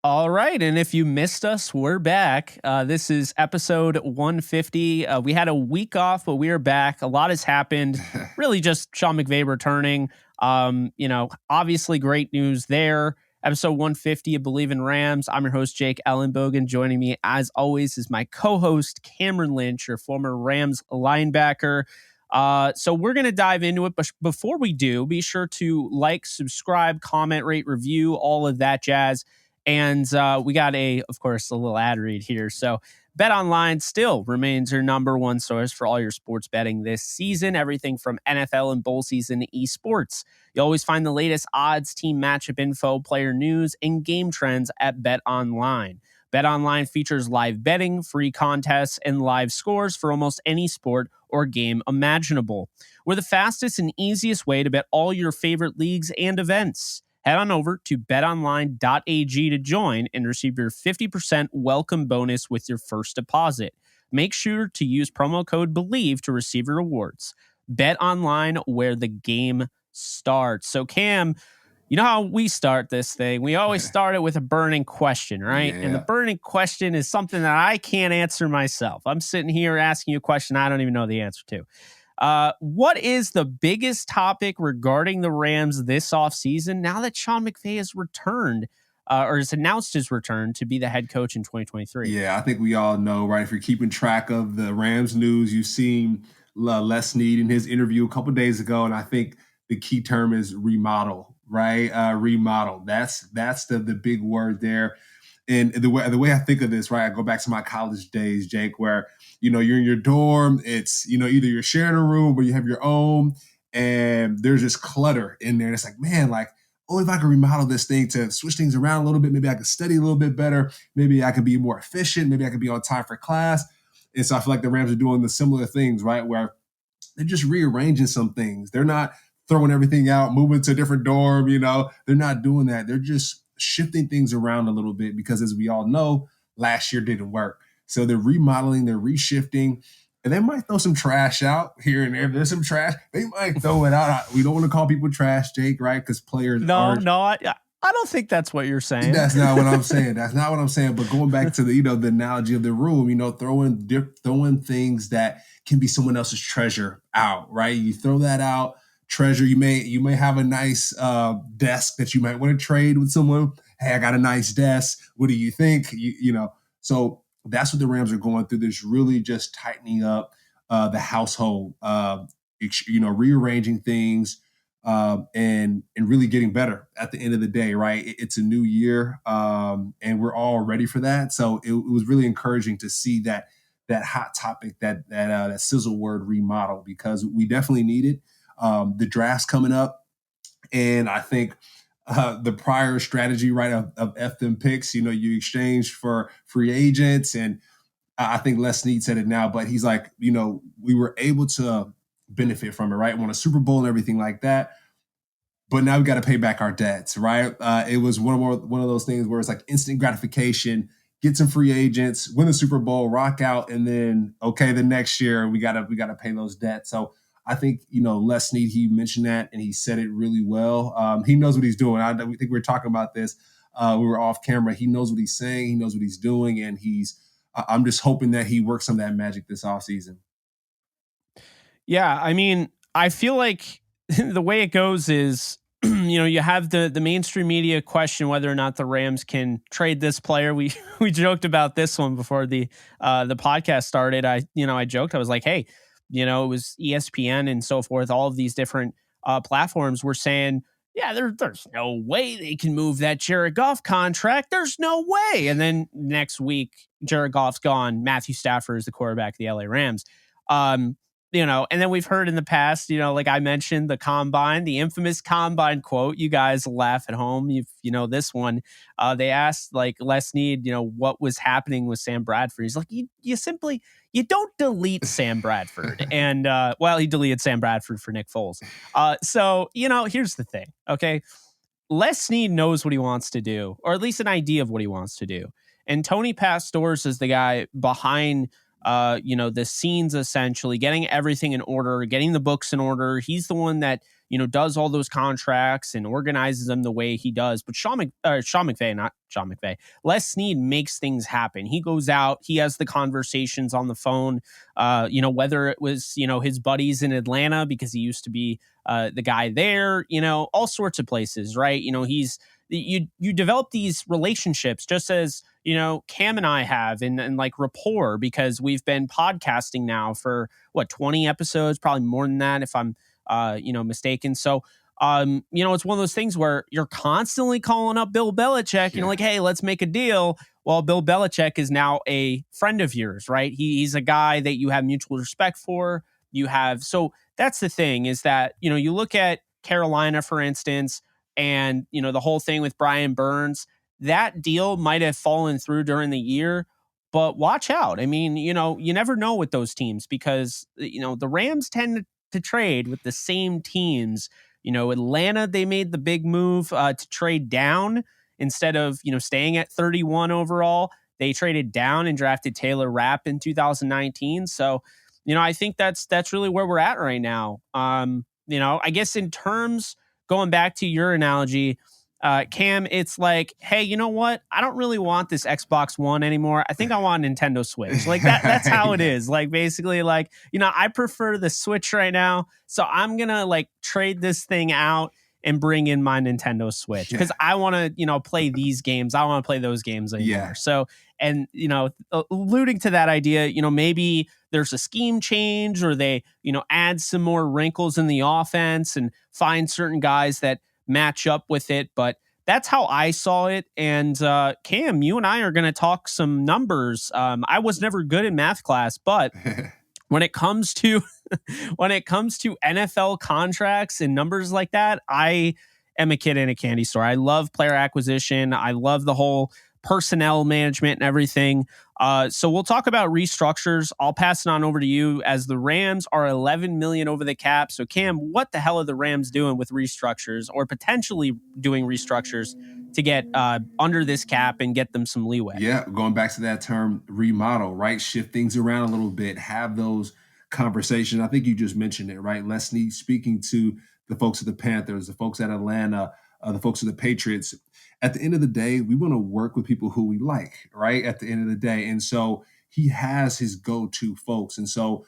All right. And if you missed us, we're back. This is episode 150. We had a week off, but we are back. A lot has happened. Really just Sean McVay returning. Obviously great news there. Episode 150 of Bleav in Rams. I'm your host, Jake Ellenbogen. Joining me, as always, is my co-host, Cameron Lynch, your former Rams linebacker. So we're going to dive into it. But before we do, be sure to like, subscribe, comment, rate, review, all of that jazz. And we got of course, a little ad read here. So BetOnline still remains your number one source for all your sports betting this season. Everything from NFL and bowl season to esports. You always find the latest odds, team matchup info, player news, and game trends at BetOnline. BetOnline features live betting, free contests, and live scores for almost any sport or game imaginable. We're the fastest and easiest way to bet all your favorite leagues and events. Head on over to betonline.ag to join and receive your 50% welcome bonus with your first deposit. Make sure to use promo code Bleav to receive your rewards. Bet online, where the game starts. So Cam, you know how we start this thing? We always start it with a burning question, right? Yeah. And the burning question is something that I can't answer myself. I'm sitting here asking you a question I don't even know the answer to. What is the biggest topic regarding the Rams this offseason now that Sean McVay has returned or has announced his return to be the head coach in 2023? Yeah, I think we all know, right? If you're keeping track of the Rams news, you've seen Les Snead in his interview a couple days ago, and I think the key term is remodel, right? Remodel. That's the big word there. And the way I think of this, right? I go back to my college days, Jake, where you're in your dorm. It's either you're sharing a room or you have your own, and there's just clutter in there. And it's like, man, if I can remodel this thing to switch things around a little bit, maybe I can study a little bit better. Maybe I can be more efficient. Maybe I can be on time for class. And so I feel like the Rams are doing the similar things, right? Where they're just rearranging some things. They're not throwing everything out, moving to a different dorm. They're not doing that. They're just shifting things around a little bit because, as we all know, last year didn't work. So they're remodeling, they're reshifting, and they might throw some trash out here and there. If there's some trash, they might throw it out. We don't want to call people trash, Jake, right? Because players I don't think that's what you're saying. That's not what I'm saying. But going back to the the analogy of the room, throwing things that can be someone else's treasure out, right? You throw that out. Treasure, you may have a nice desk that you might want to trade with someone. Hey, I got a nice desk. What do you think? So that's what the Rams are going through. There's really just tightening up the household, rearranging things, and really getting better at the end of the day, right? It's a new year, and we're all ready for that. So it was really encouraging to see that hot topic, that sizzle word, remodel, because we definitely need it. The draft's coming up, and I think the prior strategy, right, of F them picks, you exchange for free agents, and I think Les Snead said it now, but he's like, we were able to benefit from it, right? Won a Super Bowl and everything like that, but now we got to pay back our debts, right? It was one of those things where it's like instant gratification. Get some free agents, win the Super Bowl, rock out, and then the next year we gotta pay those debts. So I think, Les Snead, he mentioned that, and he said it really well. He knows what he's doing. We think we were talking about this. We were off camera. He knows what he's saying. He knows what he's doing, and I'm just hoping that he works some of that magic this offseason. Yeah, I mean, I feel like the way it goes is, you have the mainstream media question whether or not the Rams can trade this player. We joked about this one before the podcast started. I joked. I was like, hey, it was ESPN and so forth. All of these different platforms were saying, yeah, there's no way they can move that Jared Goff contract. There's no way. And then next week, Jared Goff's gone. Matthew Stafford is the quarterback of the LA Rams. And then we've heard in the past, like I mentioned, the infamous combine quote. You guys laugh at home. This one. They asked Les Snead, what was happening with Sam Bradford. He's like, you don't delete Sam Bradford. And he deleted Sam Bradford for Nick Foles. So here's the thing. Okay. Les Snead knows what he wants to do, or at least an idea of what he wants to do. And Tony Pastors is the guy behind the scenes, essentially getting everything in order, getting the books in order. He's the one that, does all those contracts and organizes them the way he does. But Les Snead makes things happen. He goes out, he has the conversations on the phone, whether it was, his buddies in Atlanta because he used to be the guy there, all sorts of places, right? You develop these relationships just as, Cam and I have and like rapport, because we've been podcasting now for 20 episodes, probably more than that if I'm, mistaken. So, it's one of those things where you're constantly calling up Bill Belichick, like, hey, let's make a deal. Well, Bill Belichick is now a friend of yours, right? He's a guy that you have mutual respect for. So that's the thing, is that, you look at Carolina, for instance, and, the whole thing with Brian Burns, that deal might have fallen through during the year, but watch out. I mean, you never know with those teams, because, the Rams tend to trade with the same teams. Atlanta, they made the big move to trade down instead of, staying at 31 overall. They traded down and drafted Taylor Rapp in 2019. So, I think that's really where we're at right now. I guess in terms, going back to your analogy, Cam, it's like, hey, you know what? I don't really want this Xbox One anymore. I think I want a Nintendo Switch. Like that's how it is. Like, basically, like, I prefer the Switch right now. So I'm going to like trade this thing out and bring in my Nintendo Switch because I want to, play these games. I don't want to play those games anymore. Yeah. So, and, alluding to that idea, maybe there's a scheme change, or they, add some more wrinkles in the offense and find certain guys that match up with it. But that's how I saw it. And Cam, you and I are going to talk some numbers. I was never good in math class, but when it comes to NFL contracts and numbers like that, I am a kid in a candy store. I love player acquisition. I love the whole personnel management and everything. So we'll talk about restructures. I'll pass it on over to you, as the Rams are $11 million over the cap. So Cam, what the hell are the Rams doing with restructures, or potentially doing restructures to get under this cap and get them some leeway? Yeah, going back to that term, remodel, right? Shift things around a little bit, have those conversations. I think you just mentioned it, right? Les Snead speaking to the folks at the Panthers, the folks at Atlanta, the folks at the Patriots. At the end of the day, we want to work with people who we like, right? At the end of the day. And so he has his go-to folks. And so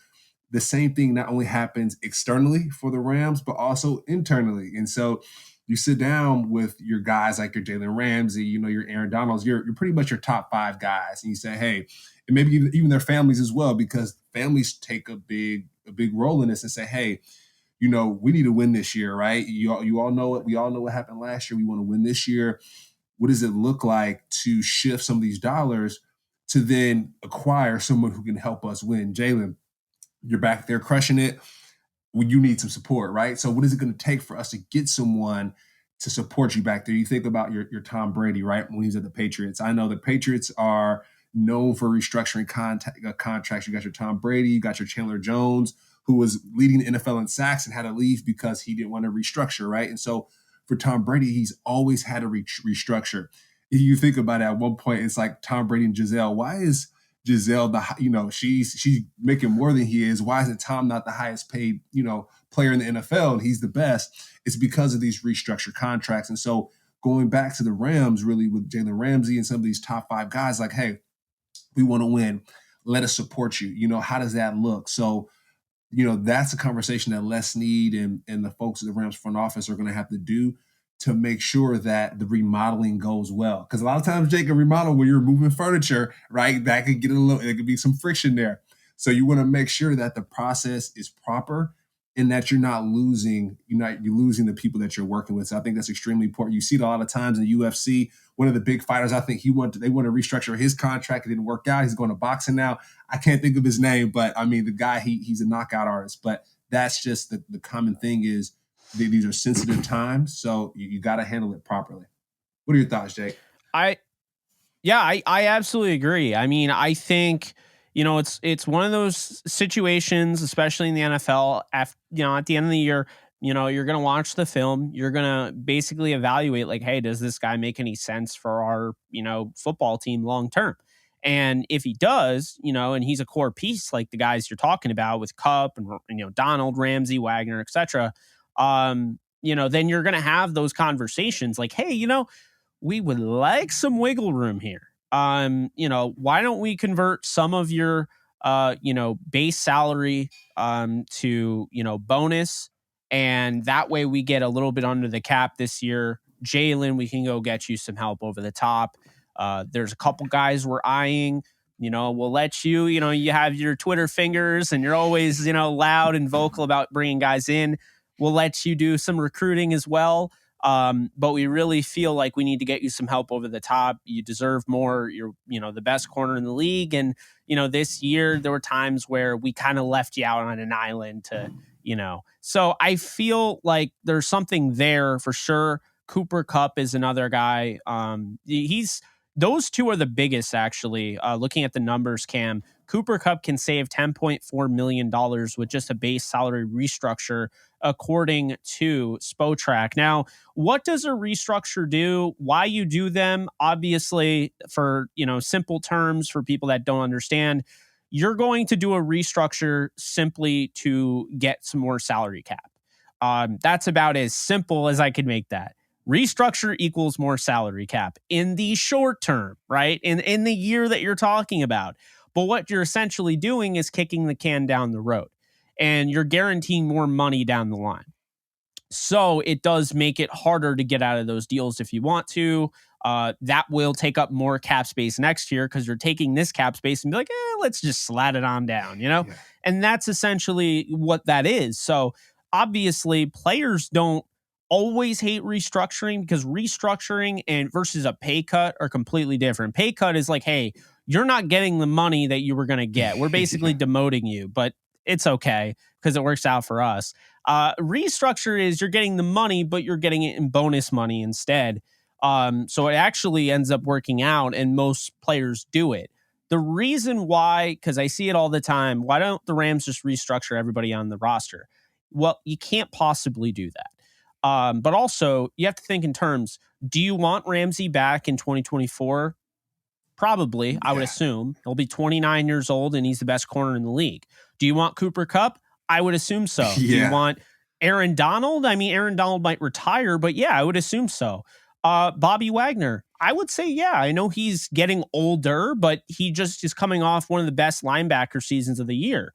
the same thing not only happens externally for the Rams, but also internally. And so you sit down with your guys like your Jalen Ramsey, your Aaron Donalds, you're pretty much your top 5 guys. And you say, hey, and maybe even their families as well, because families take a big role in this, and say, hey, we need to win this year, right? You all know it. We all know what happened last year. We want to win this year. What does it look like to shift some of these dollars to then acquire someone who can help us win? Jalen, you're back there crushing it. Well, you need some support, right? So what is it going to take for us to get someone to support you back there? You think about your Tom Brady, right? When he's at the Patriots. I know the Patriots are known for restructuring contracts. You got your Tom Brady, you got your Chandler Jones, who was leading the NFL in sacks and had to leave because he didn't want to restructure, right? And so for Tom Brady, he's always had to restructure. You think about it, at one point, it's like Tom Brady and Giselle. Why is Giselle she's making more than he is? Why isn't Tom not the highest paid, player in the NFL, and he's the best? It's because of these restructured contracts. And so going back to the Rams, really, with Jalen Ramsey and some of these top 5 guys, like, hey, we want to win. Let us support you. How does that look? So, that's a conversation that Les Snead and the folks at the Rams front office are going to have to do to make sure that the remodeling goes well. Because a lot of times, Jake, a remodel, when you're moving furniture, right, that could get there could be some friction there. So you want to make sure that the process is proper and that you're losing the people that you're working with. So I think that's extremely important. You see it a lot of times in the UFC. One of the big fighters, I think they want to restructure his contract. It didn't work out. He's going to boxing now. I can't think of his name, but I mean, the guy, he's a knockout artist. But that's just the common thing is these are sensitive times. So you got to handle it properly. What are your thoughts, Jake? I absolutely agree. I mean, I think, it's one of those situations, especially in the NFL, at the end of the year, you're going to watch the film. You're going to basically evaluate, like, hey, does this guy make any sense for our, football team long term? And if he does, and he's a core piece, like the guys you're talking about with Kupp and Donald, Ramsey, Wagner, etc., then you're going to have those conversations like, hey, we would like some wiggle room here. Why don't we convert some of your, base salary to, bonus, and that way we get a little bit under the cap this year. Jalen, we can go get you some help over the top. There's a couple guys we're eyeing. We'll let you, you have your Twitter fingers and you're always, loud and vocal about bringing guys in. We'll let you do some recruiting as well. But we really feel like we need to get you some help over the top. You deserve more. You're, the best corner in the league. And, this year there were times where we kind of left you out on an island to, so I feel like there's something there for sure. Cooper Kupp is another guy. Those two are the biggest, actually. Looking at the numbers, Cam, Cooper Kupp can save $10.4 million with just a base salary restructure, according to Spotrac. Now, what does a restructure do? Why you do them? Obviously, for simple terms for people that don't understand, you're going to do a restructure simply to get some more salary cap. That's about as simple as I could make that. Restructure equals more salary cap in the short term, right? In the year that you're talking about. But what you're essentially doing is kicking the can down the road, and you're guaranteeing more money down the line. So it does make it harder to get out of those deals if you want to. That will take up more cap space next year because you're taking this cap space and be like, let's just slat it on down, Yeah. And that's essentially what that is. So obviously players don't always hate restructuring, because restructuring and versus a pay cut are completely different. Pay cut is like, hey, you're not getting the money that you were going to get. We're basically demoting you, but it's okay because it works out for us. Restructure is you're getting the money, but you're getting it in bonus money instead. So it actually ends up working out, and most players do it. The reason why, because I see it all the time, why don't the Rams just restructure everybody on the roster? Well, you can't possibly do that. But also, you have to think in terms, do you want Ramsey back in 2024? Probably, I would assume. He'll be 29 years old, and he's the best corner in the league. Do you want Cooper Kupp? I would assume so. Yeah. Do you want Aaron Donald? I mean, Aaron Donald might retire, but yeah, I would assume so. Bobby Wagner, I would say, yeah, I know he's getting older, but he just is coming off one of the best linebacker seasons of the year.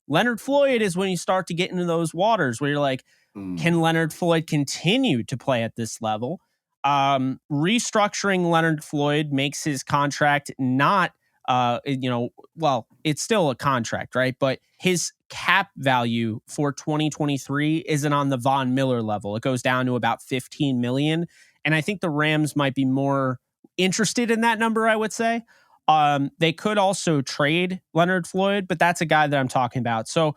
Leonard Floyd is when you start to get into those waters where you're like, can Leonard Floyd continue to play at this level? Restructuring Leonard Floyd makes his contract not, it's still a contract, right? But his cap value for 2023 isn't on the Von Miller level. It goes down to about 15 million. And I think the Rams might be more interested in that number, I would say. They could also trade Leonard Floyd, but that's a guy that I'm talking about. So,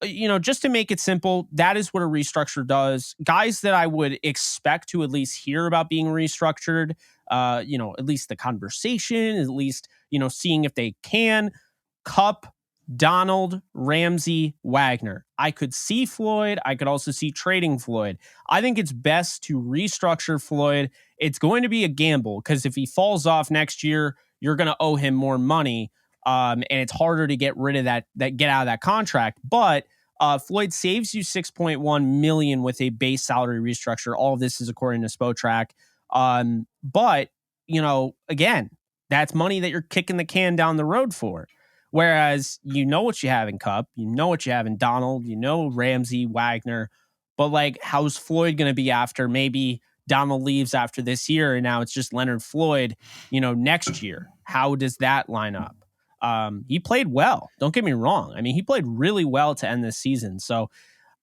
just to make it simple, that is what a restructure does. Guys that I would expect to at least hear about being restructured, at least the conversation, at least, seeing if they can. Kupp, Donald, Ramsey, Wagner. I could see Floyd. I could also see trading Floyd. I think it's best to restructure Floyd. It's going to be a gamble because if he falls off next year, you're going to owe him more money. And it's harder to get rid of that get out of that contract. But Floyd saves you $6.1 million with a base salary restructure. All of this is according to Spotrac. But again, that's money that you're kicking the can down the road for. Whereas what you have in Kupp, what you have in Donald, Ramsey, Wagner, but like, how's Floyd going to be after maybe Donald leaves after this year and now it's just Leonard Floyd, next year? How does that line up? He played well. Don't get me wrong. I mean, he played really well to end this season. So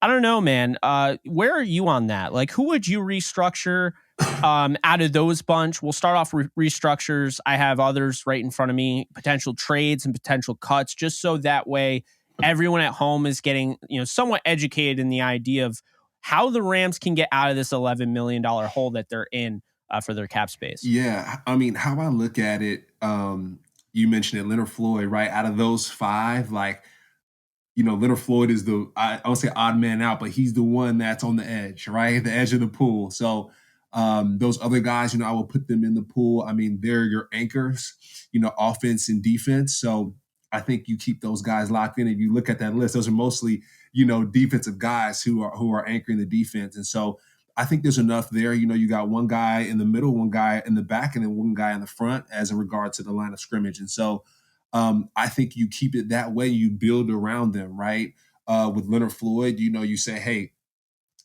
I don't know, man. Where are you on that? Like, who would you restructure out of those bunch? We'll start off with restructures. I have others right in front of me, potential trades and potential cuts, just so that way everyone at home is getting, somewhat educated in the idea of how the Rams can get out of this $11 million hole that they're in for their cap space. Yeah. I mean, how I look at it, you mentioned it, Leonard Floyd, right? Out of those five, Leonard Floyd is I won't say odd man out, but he's the one that's on the edge, right? The edge of the pool. So those other guys, I will put them in the pool. I mean, they're your anchors, offense and defense. So I think you keep those guys locked in. If you look at that list, those are mostly, defensive guys who are anchoring the defense. And so I think there's enough there. You got one guy in the middle, one guy in the back, and then one guy in the front as in regard to the line of scrimmage. And so I think you keep it that way. You build around them, right? With Leonard Floyd, you say, hey,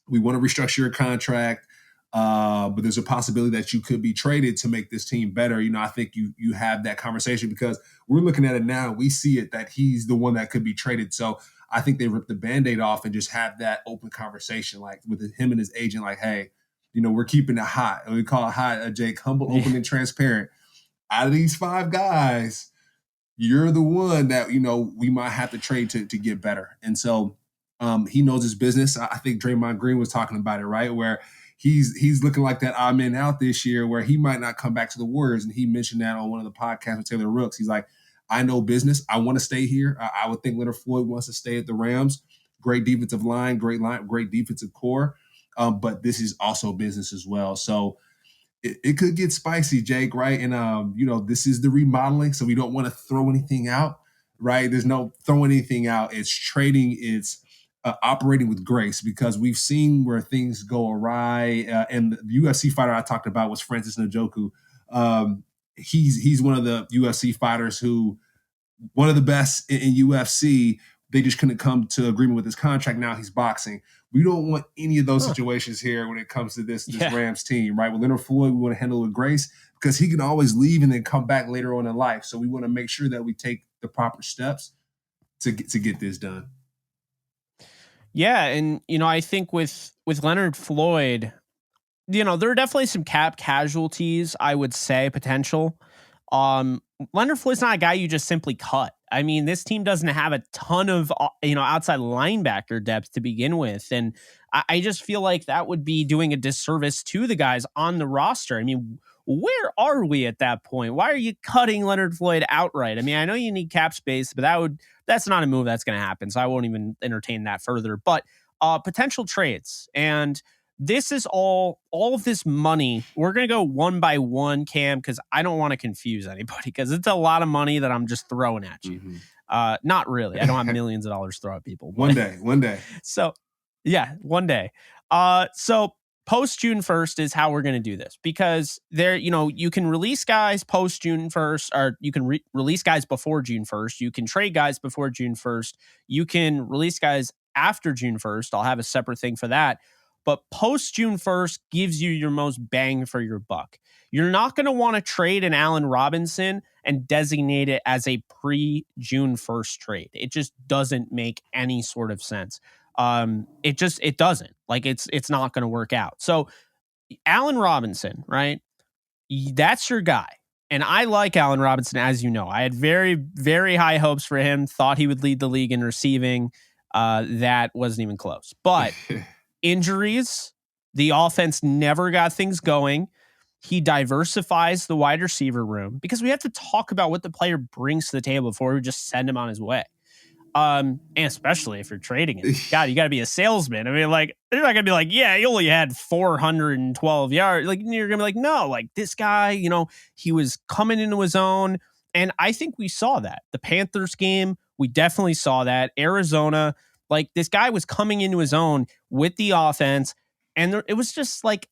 we want to restructure your contract, but there's a possibility that you could be traded to make this team better. I think you have that conversation because we're looking at it now. We see it that he's the one that could be traded. So I think they rip the Band-Aid off and just have that open conversation, like with him and his agent, like, hey, we're keeping it hot. And we call it hot, Jake, humble, open, and transparent. Out of these 5 guys, you're the one that, we might have to trade to get better. And so he knows his business. I think Draymond Green was talking about it, right? Where he's looking like that odd man out this year where he might not come back to the Warriors. And he mentioned that on one of the podcasts with Taylor Rooks. He's like, I know business. I want to stay here. I would think Leonard Floyd wants to stay at the Rams. Great defensive line, great defensive core. But this is also business as well. So it could get spicy, Jake, right? And, this is the remodeling, so we don't want to throw anything out, right? There's no throwing anything out. It's trading. It's operating with grace because we've seen where things go awry. And the UFC fighter I talked about was Francis Njoku. He's one of the UFC fighters who, one of the best in UFC. They just couldn't come to agreement with his contract. Now he's boxing. We don't want any of those situations here when it comes to this Rams team, right? With Leonard Floyd, we want to handle it with grace because he can always leave and then come back later on in life. So we want to make sure that we take the proper steps to get this done. Yeah, and I think with Leonard Floyd, there are definitely some cap casualties, I would say, potential. Leonard Floyd's not a guy you just simply cut. I mean, this team doesn't have a ton of, outside linebacker depth to begin with. And I just feel like that would be doing a disservice to the guys on the roster. I mean, where are we at that point? Why are you cutting Leonard Floyd outright? I mean, I know you need cap space, but that's not a move that's going to happen. So I won't even entertain that further. But potential trades. And this is all of this money. We're going to go one by one, Cam, because I don't want to confuse anybody because it's a lot of money that I'm just throwing at you. Mm-hmm. Not really. I don't have millions of dollars to throw at people. One day. So, yeah, one day. So post June 1st is how we're going to do this because you can release guys post June 1st, or you can release guys before June 1st. You can trade guys before June 1st. You can release guys after June 1st. I'll have a separate thing for that. But post June 1st gives you your most bang for your buck. You're not going to want to trade an Allen Robinson and designate it as a pre-June 1st trade. It just doesn't make any sort of sense. It doesn't. Like it's not going to work out. So Allen Robinson, right? That's your guy. And I like Allen Robinson, as you know. I had very, very high hopes for him. Thought he would lead the league in receiving. That wasn't even close. But injuries, the offense never got things going. He diversifies the wide receiver room because we have to talk about what the player brings to the table before we just send him on his way. And especially if you're trading him. God, you got to be a salesman. I mean, like, they're not going to be like, yeah, he only had 412 yards. Like, you're going to be like, no, like, this guy, he was coming into his own. And I think we saw that. The Panthers game, we definitely saw that. Arizona, like, this guy was coming into his own with the offense, and it was just like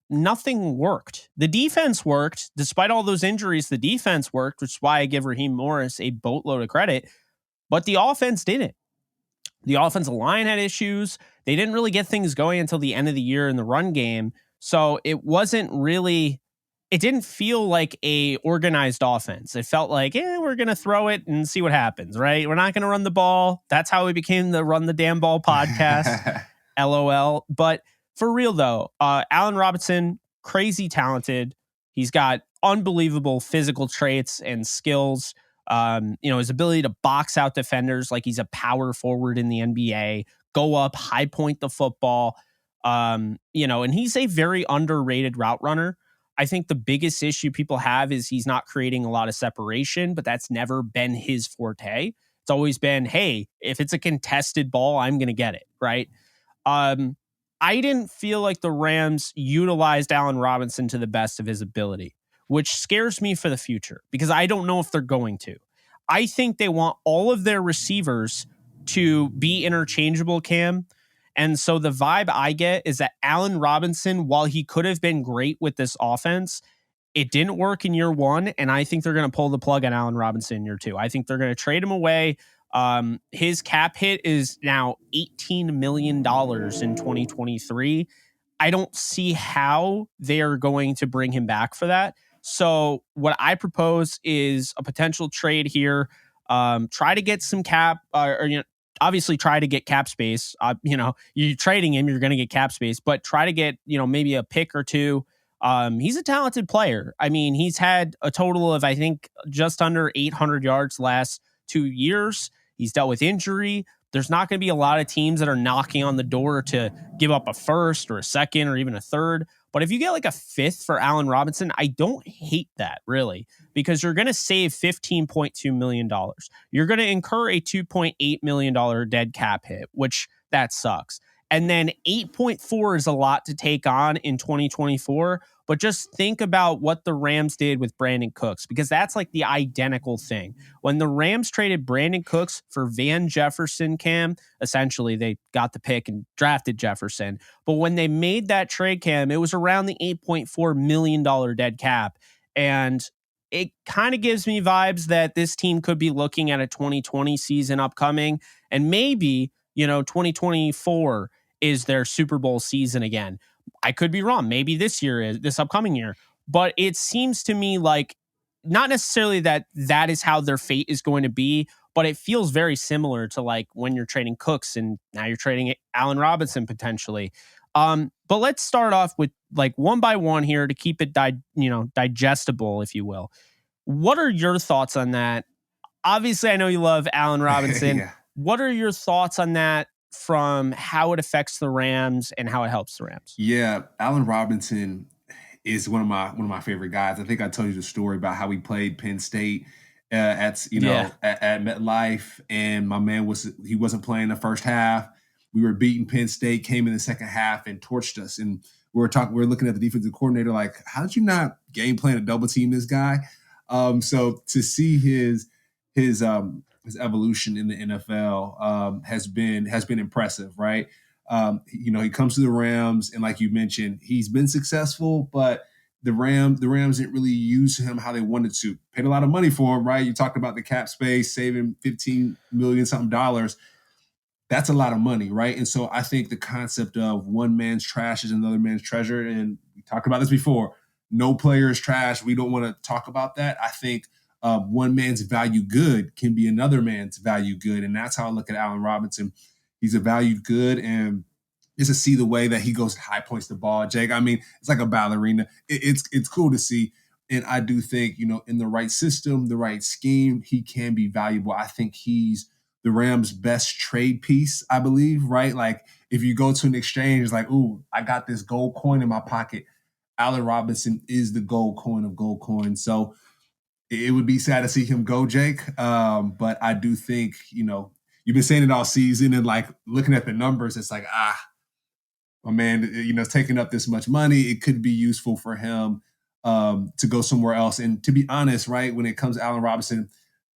nothing worked. The defense worked. Despite all those injuries, the defense worked, which is why I give Raheem Morris a boatload of credit, but the offense didn't. The offensive line had issues. They didn't really get things going until the end of the year in the run game, so it didn't feel like a organized offense. It felt like, we're going to throw it and see what happens, right? We're not going to run the ball. That's how we became the Run the Damn Ball podcast, LOL. But for real, though, Allen Robinson, crazy talented. He's got unbelievable physical traits and skills. His ability to box out defenders like he's a power forward in the NBA, go up, high point the football. And he's a very underrated route runner. I think the biggest issue people have is he's not creating a lot of separation, but that's never been his forte. It's always been, hey, if it's a contested ball, I'm going to get it, right? I didn't feel like the Rams utilized Allen Robinson to the best of his ability, which scares me for the future because I don't know if they're going to. I think they want all of their receivers to be interchangeable, Cam. And so the vibe I get is that Allen Robinson, while he could have been great with this offense, it didn't work in year one. And I think they're going to pull the plug on Allen Robinson in year two. I think they're going to trade him away. His cap hit is now $18 million in 2023. I don't see how they are going to bring him back for that. So what I propose is a potential trade here. Try to get some cap, obviously try to get cap space. You're trading him, you're going to get cap space, but try to get, maybe a pick or two. He's a talented player. I mean, he's had a total of, I think, just under 800 yards last 2 years. He's dealt with injury. There's not going to be a lot of teams that are knocking on the door to give up a first or a second or even a third. But if you get like a fifth for Allen Robinson, I don't hate that, really, because you're going to save $15.2 million. You're going to incur a $2.8 million dead cap hit, which that sucks. And then 8.4 is a lot to take on in 2024. But just think about what the Rams did with Brandon Cooks, because that's like the identical thing. When the Rams traded Brandon Cooks for Van Jefferson, Cam, essentially they got the pick and drafted Jefferson. But when they made that trade, Cam, it was around the $8.4 million dead cap. And it kind of gives me vibes that this team could be looking at a 2020 season upcoming. And maybe, 2024 is their Super Bowl season again. I could be wrong. Maybe this upcoming year. But it seems to me like not necessarily that is how their fate is going to be, but it feels very similar to like when you're trading Cooks and now you're trading Allen Robinson potentially. But let's start off with like one by one here to keep it digestible, if you will. What are your thoughts on that? Obviously, I know you love Allen Robinson. Yeah. What are your thoughts on that from how it affects the Rams and how it helps the Rams? Yeah, Allen Robinson is one of my favorite guys. I think I told you the story about how he played Penn State at MetLife, and my man wasn't playing the first half. We were beating Penn State, came in the second half and torched us. And we were looking at the defensive coordinator like, how did you not game plan to double team this guy? So to see his evolution in the NFL has been impressive, right? He comes to the Rams, and like you mentioned, he's been successful, but the Rams didn't really use him how they wanted to. Paid a lot of money for him, right? You talked about the cap space, saving $15 million something dollars. That's a lot of money, right? And so I think the concept of one man's trash is another man's treasure, and we talked about this before. No player is trash. We don't want to talk about that. I think one man's value good can be another man's value good, and that's how I look at Allen Robinson. He's a valued good, and just to see the way that he goes high points the ball, Jake. I mean, it's like a ballerina. It's cool to see, and I do think in the right system, the right scheme, he can be valuable. I think he's the Rams' best trade piece, I Bleav, right? Like if you go to an exchange, it's like, ooh, I got this gold coin in my pocket. Allen Robinson is the gold coin of gold coins. So it would be sad to see him go, Jake. But I do think, you've been saying it all season, and like looking at the numbers, it's like, my man, is taking up this much money. It could be useful for him to go somewhere else. And to be honest, right, when it comes to Allen Robinson,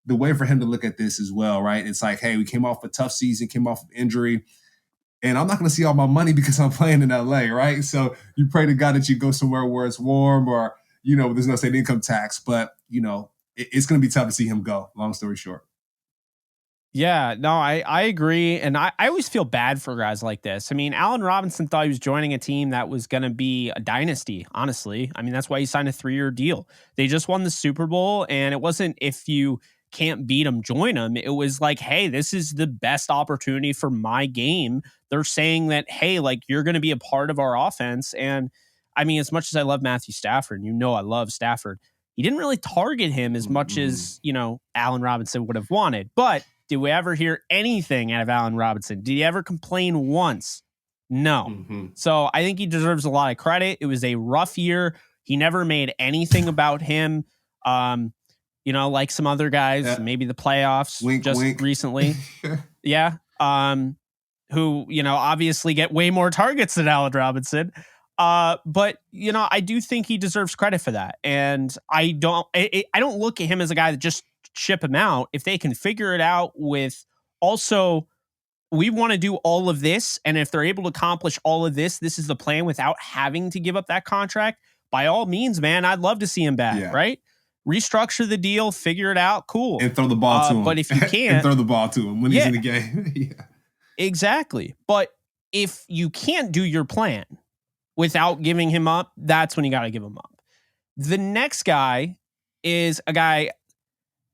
the way for him to look at this as well, right? It's like, hey, we came off a tough season, came off of injury, and I'm not going to see all my money because I'm playing in LA, right? So you pray to God that you go somewhere where it's warm or, there's no state income tax, but, it's going to be tough to see him go, long story short. Yeah, no, I agree. And I always feel bad for guys like this. I mean, Allen Robinson thought he was joining a team that was going to be a dynasty, honestly. I mean, that's why he signed a 3-year deal. They just won the Super Bowl, and it wasn't if you can't beat them, join them. It was like, hey, this is the best opportunity for my game. They're saying that, hey, like, you're going to be a part of our offense. And I mean, as much as I love Matthew Stafford, I love Stafford, he didn't really target him as much as, Allen Robinson would have wanted. But did we ever hear anything out of Allen Robinson? Did he ever complain once? No. Mm-hmm. So I think he deserves a lot of credit. It was a rough year. He never made anything about him. Like some other guys, maybe the playoffs wink. Recently. Yeah. Who, obviously get way more targets than Allen Robinson. But I do think he deserves credit for that. And I don't look at him as a guy that just ship him out, if they can figure it out with also, we want to do all of this, and if they're able to accomplish all of this, this is the plan without having to give up that contract, by all means, man, I'd love to see him back, right? Restructure the deal, figure it out, cool. And throw the ball to him. But if you can't... and throw the ball to him when he's in the game. Exactly. But if you can't do your plan without giving him up, that's when you got to give him up. The next guy is a guy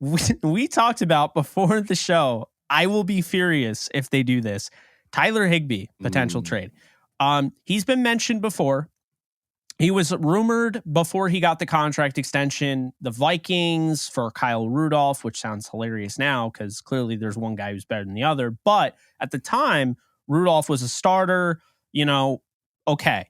we talked about before the show. I will be furious if they do this. Tyler Higbee, potential trade. He's been mentioned before. He was rumored before he got the contract extension, the Vikings for Kyle Rudolph, which sounds hilarious now because clearly there's one guy who's better than the other. But at the time, Rudolph was a starter, okay.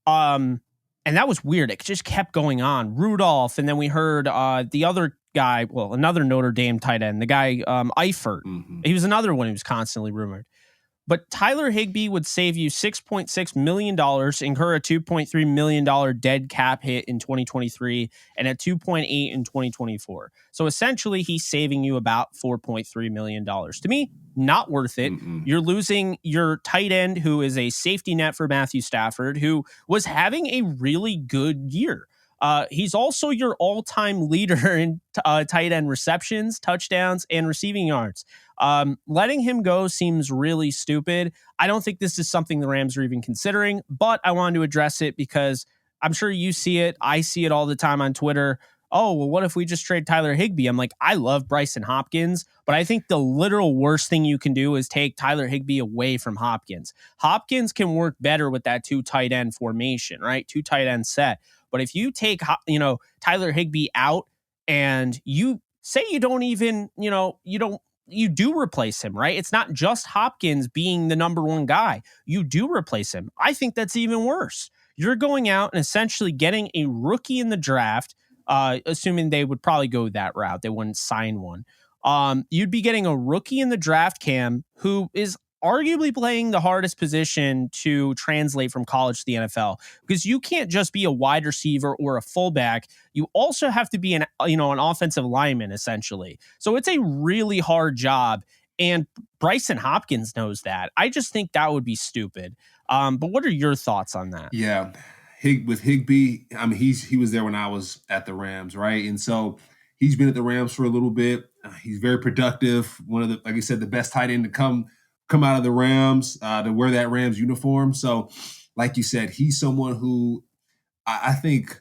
And that was weird. It just kept going on. Rudolph, and then we heard the other guy, another Notre Dame tight end, the guy Eifert. He was another one who was constantly rumored. But Tyler Higbee would save you $6.6 million, incur a $2.3 million dead cap hit in 2023, and a $2.8 in 2024. So essentially, he's saving you about $4.3 million. To me, not worth it. You're losing your tight end, who is a safety net for Matthew Stafford, who was having a really good year. He's also your all-time leader in tight end receptions, touchdowns, and receiving yards. Letting him go seems really stupid. I don't think this is something the Rams are even considering, but I wanted to address it because I'm sure you see it. I see it all the time on Twitter. Oh, well, what if we just trade Tyler Higbee? I'm like, I love Bryson Hopkins, but I think the literal worst thing you can do is take Tyler Higbee away from Hopkins. Hopkins can work better with that 2 tight end formation, right? 2 tight end set. But if you take, Tyler Higbee out and you say you don't even, you do replace him, right? It's not just Hopkins being the number 1 guy. You do replace him. I think that's even worse. You're going out and essentially getting a rookie in the draft, assuming they would probably go that route. They wouldn't sign one. You'd be getting a rookie in the draft, Cam, who is arguably playing the hardest position to translate from college to the NFL, because you can't just be a wide receiver or a fullback. You also have to be an offensive lineman, essentially. So it's a really hard job. And Bryson Hopkins knows that. I just think that would be stupid. But what are your thoughts on that? Yeah. With Higbee, I mean, he was there when I was at the Rams, right? And so he's been at the Rams for a little bit. He's very productive. One of the, like I said, the best tight end to come out of the Rams, to wear that Rams uniform. So, like you said, he's someone who I think,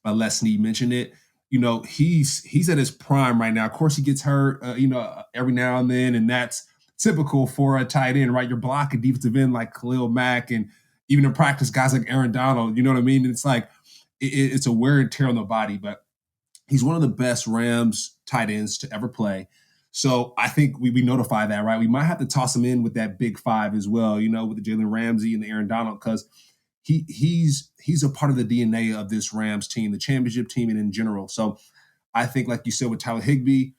Les Snead mentioned it, he's at his prime right now. Of course, he gets hurt, every now and then, and that's typical for a tight end, right? You're blocking defensive end like Khalil Mack, and even in practice, guys like Aaron Donald, you know what I mean? And it's like, it's a wear and tear on the body, but he's one of the best Rams tight ends to ever play. So I think we notify that, right? We might have to toss him in with that big 5 as well, with the Jalen Ramsey and the Aaron Donald, because he's a part of the DNA of this Rams team, the championship team, and in general. So I think, like you said, with Tyler Higbee,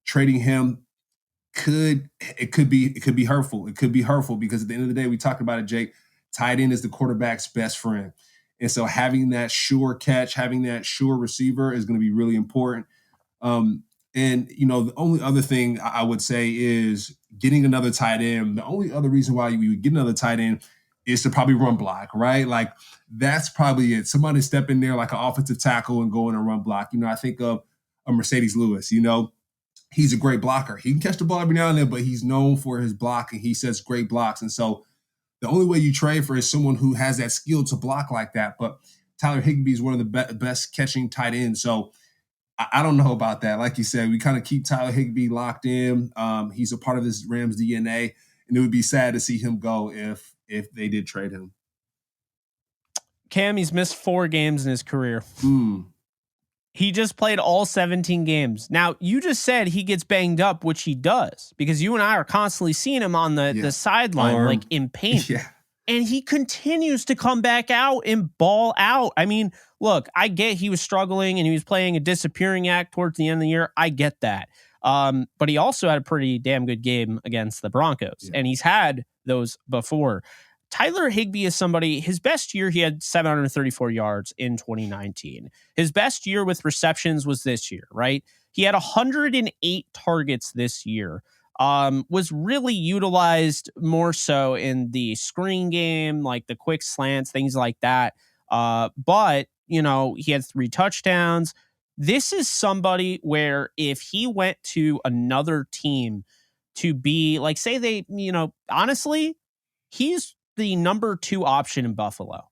trading him could be hurtful. It could be hurtful because at the end of the day, we talked about it, Jake, tight end is the quarterback's best friend. And so having that sure catch, having that sure receiver is going to be really important. And, the only other thing I would say is getting another tight end. The only other reason why you would get another tight end is to probably run block, right? Like, that's probably it. Somebody step in there like an offensive tackle and go in and run block. I think of a Mercedes Lewis, he's a great blocker. He can catch the ball every now and then, but he's known for his blocking. He sets great blocks. And so the only way you trade for is someone who has that skill to block like that. But Tyler Higbee is one of the best catching tight ends. So I don't know about that. Like you said, we kind of keep Tyler Higbee locked in. He's a part of this Rams DNA, and it would be sad to see him go if they did trade him. Cam, he's missed 4 games in his career. He just played all 17 games. Now, you just said he gets banged up, which he does, because you and I are constantly seeing him on the sideline, like in pain. Yeah. And he continues to come back out and ball out. I mean, look, I get he was struggling and he was playing a disappearing act towards the end of the year. I get that. But he also had a pretty damn good game against the Broncos. And he's had those before. Tyler Higbee is somebody, his best year, he had 734 yards in 2019. His best year with receptions was this year, right? He had 108 targets this year. Was really utilized more so in the screen game, like the quick slants, things like that. But, he had 3 touchdowns. This is somebody where if he went to another team to be like, say they, honestly, he's the number 2 option in Buffalo.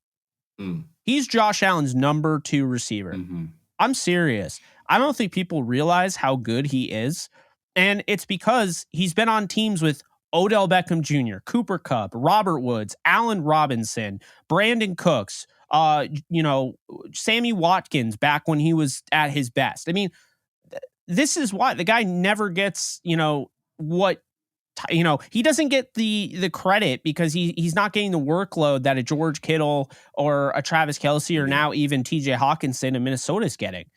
He's Josh Allen's number 2 receiver. Mm-hmm. I'm serious. I don't think people realize how good he is. And it's because he's been on teams with Odell Beckham Jr., Cooper Kupp, Robert Woods, Allen Robinson, Brandon Cooks, Sammy Watkins back when he was at his best. I mean, this is why the guy never gets, he doesn't get the credit because he's not getting the workload that a George Kittle or a Travis Kelce or now even TJ Hawkinson in Minnesota is getting.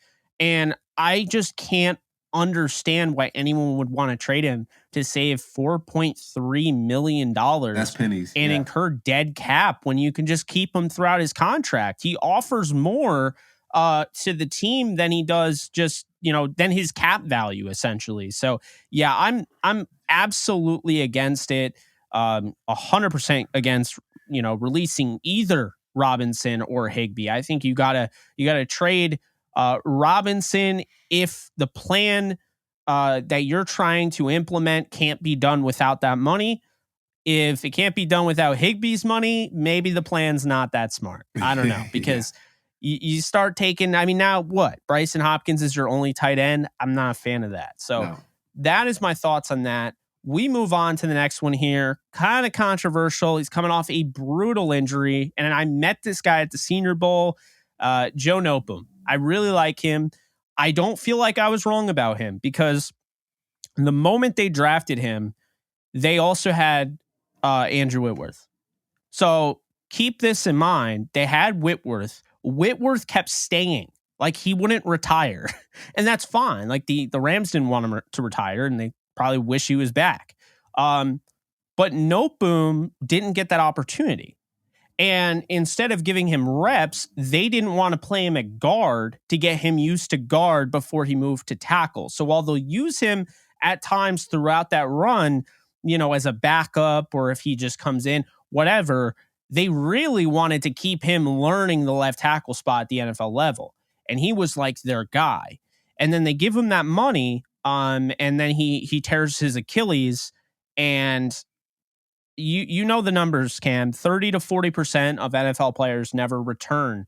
And I just can't understand why anyone would want to trade him to save $4.3 million. That's pennies. And incur dead cap when you can just keep him throughout his contract. He offers more to the team than he does just, than his cap value essentially. So yeah, I'm absolutely against it. 100% against, releasing either Robinson or Higbee. I think you gotta trade Robinson if the plan that you're trying to implement can't be done without that money. If it can't be done without Higbee's money, maybe the plan's not that smart. I don't know, because you start taking, now what? Bryson Hopkins is your only tight end. I'm not a fan of that. So that is my thoughts on that. We move on to the next one here. Kind of controversial. He's coming off a brutal injury. And I met this guy at the Senior Bowl, Joe Noteboom. I really like him. I don't feel like I was wrong about him because the moment they drafted him, they also had Andrew Whitworth. So keep this in mind. They had Whitworth. Whitworth kept staying. Like he wouldn't retire. And that's fine. Like the Rams didn't want him to retire and they probably wish he was back. But Noteboom didn't get that opportunity. And instead of giving him reps, they didn't want to play him at guard to get him used to guard before he moved to tackle. So while they'll use him at times throughout that run, as a backup or if he just comes in, whatever, they really wanted to keep him learning the left tackle spot at the NFL level. And he was like their guy. And then they give him that money, and then he tears his Achilles, and you know the numbers, Cam. 30 to 40% of NFL players never return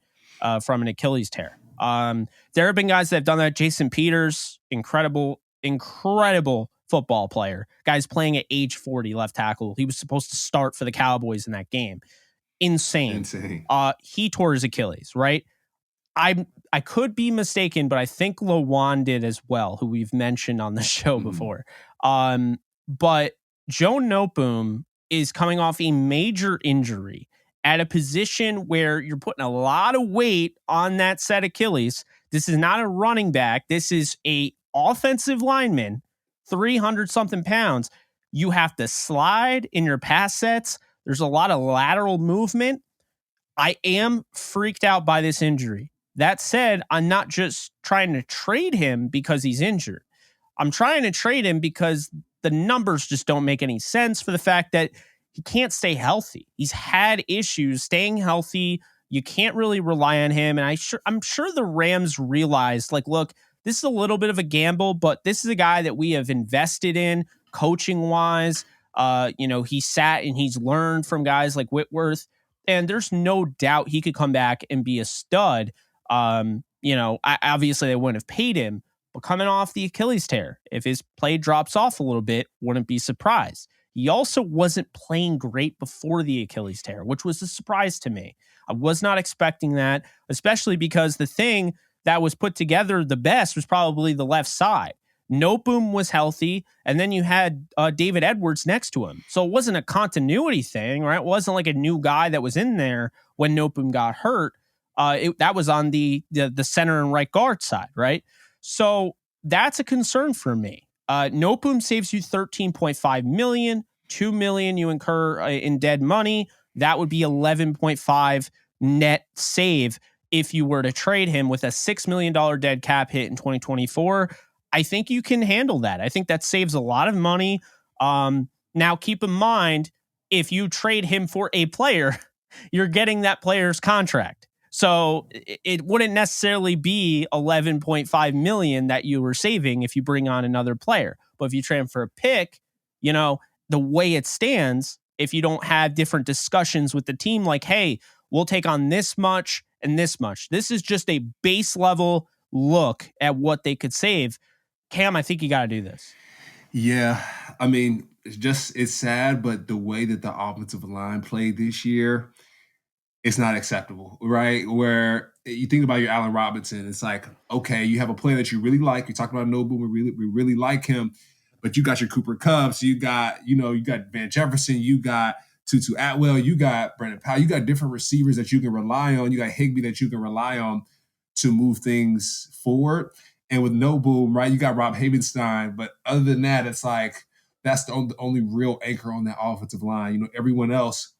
from an Achilles tear. There have been guys that have done that. Jason Peters, incredible football player. Guy's playing at age 40, left tackle. He was supposed to start for the Cowboys in that game. Insane. He tore his Achilles, right? I could be mistaken, but I think Lawan did as well, who we've mentioned on the show before. But Joe Noteboom is coming off a major injury at a position where you're putting a lot of weight on that set Achilles. This is not a running back. This is a offensive lineman, 300 something pounds. You have to slide in your pass sets. There's a lot of lateral movement. I am freaked out by this injury. That said, I'm not just trying to trade him because he's injured. I'm trying to trade him because the numbers just don't make any sense for the fact that he can't stay healthy. He's had issues staying healthy. You can't really rely on him. And I'm sure the Rams realized, like, look, this is a little bit of a gamble, but this is a guy that we have invested in coaching wise. He sat and he's learned from guys like Whitworth, and there's no doubt he could come back and be a stud. Obviously they wouldn't have paid him, but coming off the Achilles tear, if his play drops off a little bit, wouldn't be surprised. He also wasn't playing great before the Achilles tear, which was a surprise to me. I was not expecting that, especially because the thing that was put together the best was probably the left side. Noteboom was healthy, and then you had David Edwards next to him. So it wasn't a continuity thing, right? It wasn't like a new guy that was in there when Noteboom got hurt. That was on the center and right guard side, right? So that's a concern for me. Noteboom saves you $13.5 million, $2 million you incur in dead money. That would be $11.5 net save if you were to trade him with a $6 million dead cap hit in 2024. I think you can handle that. I think that saves a lot of money. Now, keep in mind, if you trade him for a player, you're getting that player's contract. So it wouldn't necessarily be $11.5 million that you were saving if you bring on another player. But if you trade him for a pick, the way it stands, if you don't have different discussions with the team, like, hey, we'll take on this much and this much. This is just a base level look at what they could save. Cam, I think you got to do this. Yeah, I mean, it's sad, but the way that the offensive line played this year, it's not acceptable, right? Where you think about your Allen Robinson, it's like, okay, you have a player that you really like. You talk about Nobu, we really like him, but you got your Cooper Kups, you got Van Jefferson, you got Tutu Atwell, you got Brandon Powell, you got different receivers that you can rely on. You got Higbee that you can rely on to move things forward. And with Nobu, right, you got Rob Havenstein, but other than that, it's like that's the only real anchor on that offensive line. Everyone else,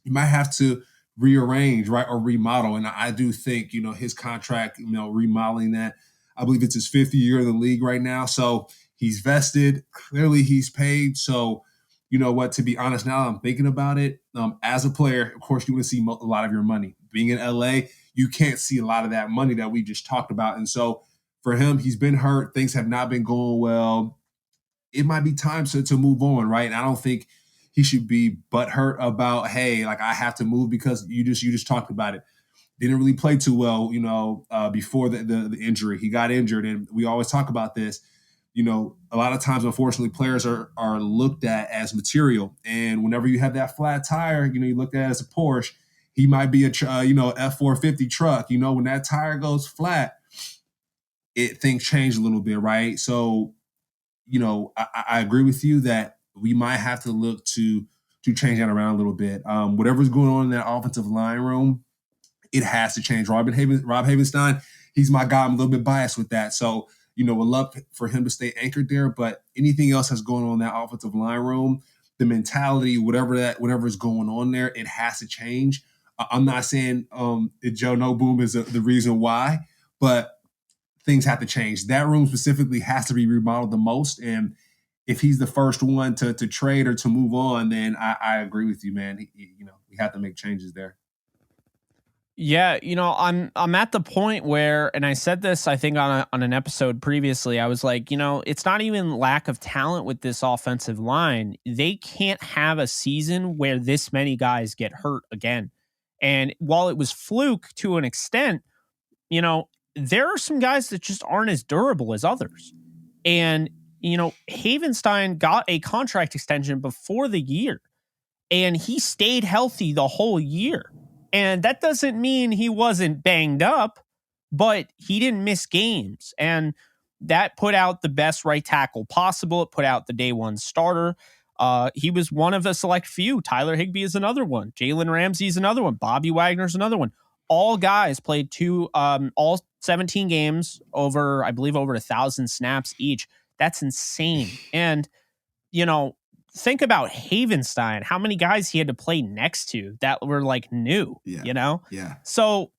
you might have to rearrange, right, or remodel. And I do think, his contract, remodeling that, I Bleav it's his 5th year in the league right now. So he's vested. Clearly he's paid. So, you know what, to be honest, now I'm thinking about it. As a player, of course, you want to see a lot of your money. Being in LA, you can't see a lot of that money that we just talked about. And so for him, he's been hurt. Things have not been going well. It might be time to move on, right? And I don't think he should be butthurt about, hey, like I have to move because you just talked about it. Didn't really play too well, before the injury. He got injured, and we always talk about this. A lot of times, unfortunately, players are looked at as material, and whenever you have that flat tire, you look at it as a Porsche. He might be a F450 truck. When that tire goes flat, things change a little bit, right? So, I agree with you that we might have to look to change that around a little bit. Whatever's going on in that offensive line room, it has to change. Rob Havenstein, he's my guy. I'm a little bit biased with that. So, would love for him to stay anchored there. But anything else that's going on in that offensive line room, the mentality, whatever is going on there, it has to change. I'm not saying Joe Noboom is the reason why, but things have to change. That room specifically has to be remodeled the most. And if he's the first one to trade or to move on, then I agree with you, man. We have to make changes there. Yeah, I'm at the point where, and I said this, I think on an episode previously, I was like, it's not even lack of talent with this offensive line. They can't have a season where this many guys get hurt again. And while it was fluke to an extent, there are some guys that just aren't as durable as others. And, Havenstein got a contract extension before the year, and he stayed healthy the whole year. And that doesn't mean he wasn't banged up, but he didn't miss games. And that put out the best right tackle possible. It put out the day one starter. He was one of a select few. Tyler Higbee is another one. Jalen Ramsey is another one. Bobby Wagner's another one. All guys played all 17 games over 1,000 snaps each. That's insane. And, think about Havenstein, how many guys he had to play next to that were like new, Yeah. So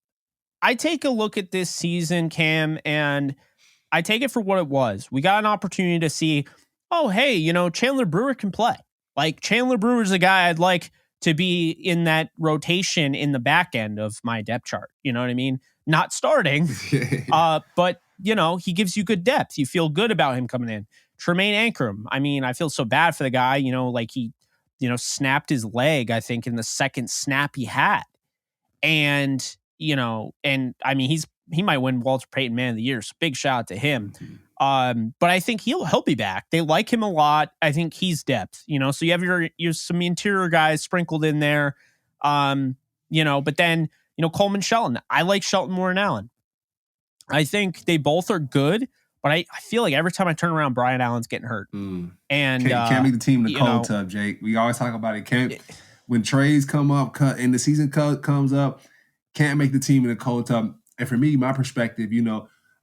I take a look at this season, Cam, and I take it for what it was. We got an opportunity to see, oh, hey, Chandler Brewer can play. Like Chandler Brewer's a guy I'd like to be in that rotation in the back end of my depth chart. You know what I mean? Not starting, but he gives you good depth. You feel good about him coming in. Tremaine Ankrum, I feel so bad for the guy, like he, snapped his leg, I think, in the second snap he had. And, he might win Walter Payton Man of the Year. So big shout out to him. But I think he'll be back. They like him a lot. I think he's depth, so you have your some interior guys sprinkled in there. But then, Coleman Shelton. I like Shelton more than Allen. I think they both are good. But I feel like every time I turn around, Brian Allen's getting hurt. And can't make the team in the cold tub, Jake. We always talk about it. When trades come up and the season comes up, can't make the team in the cold tub. And for me, my perspective,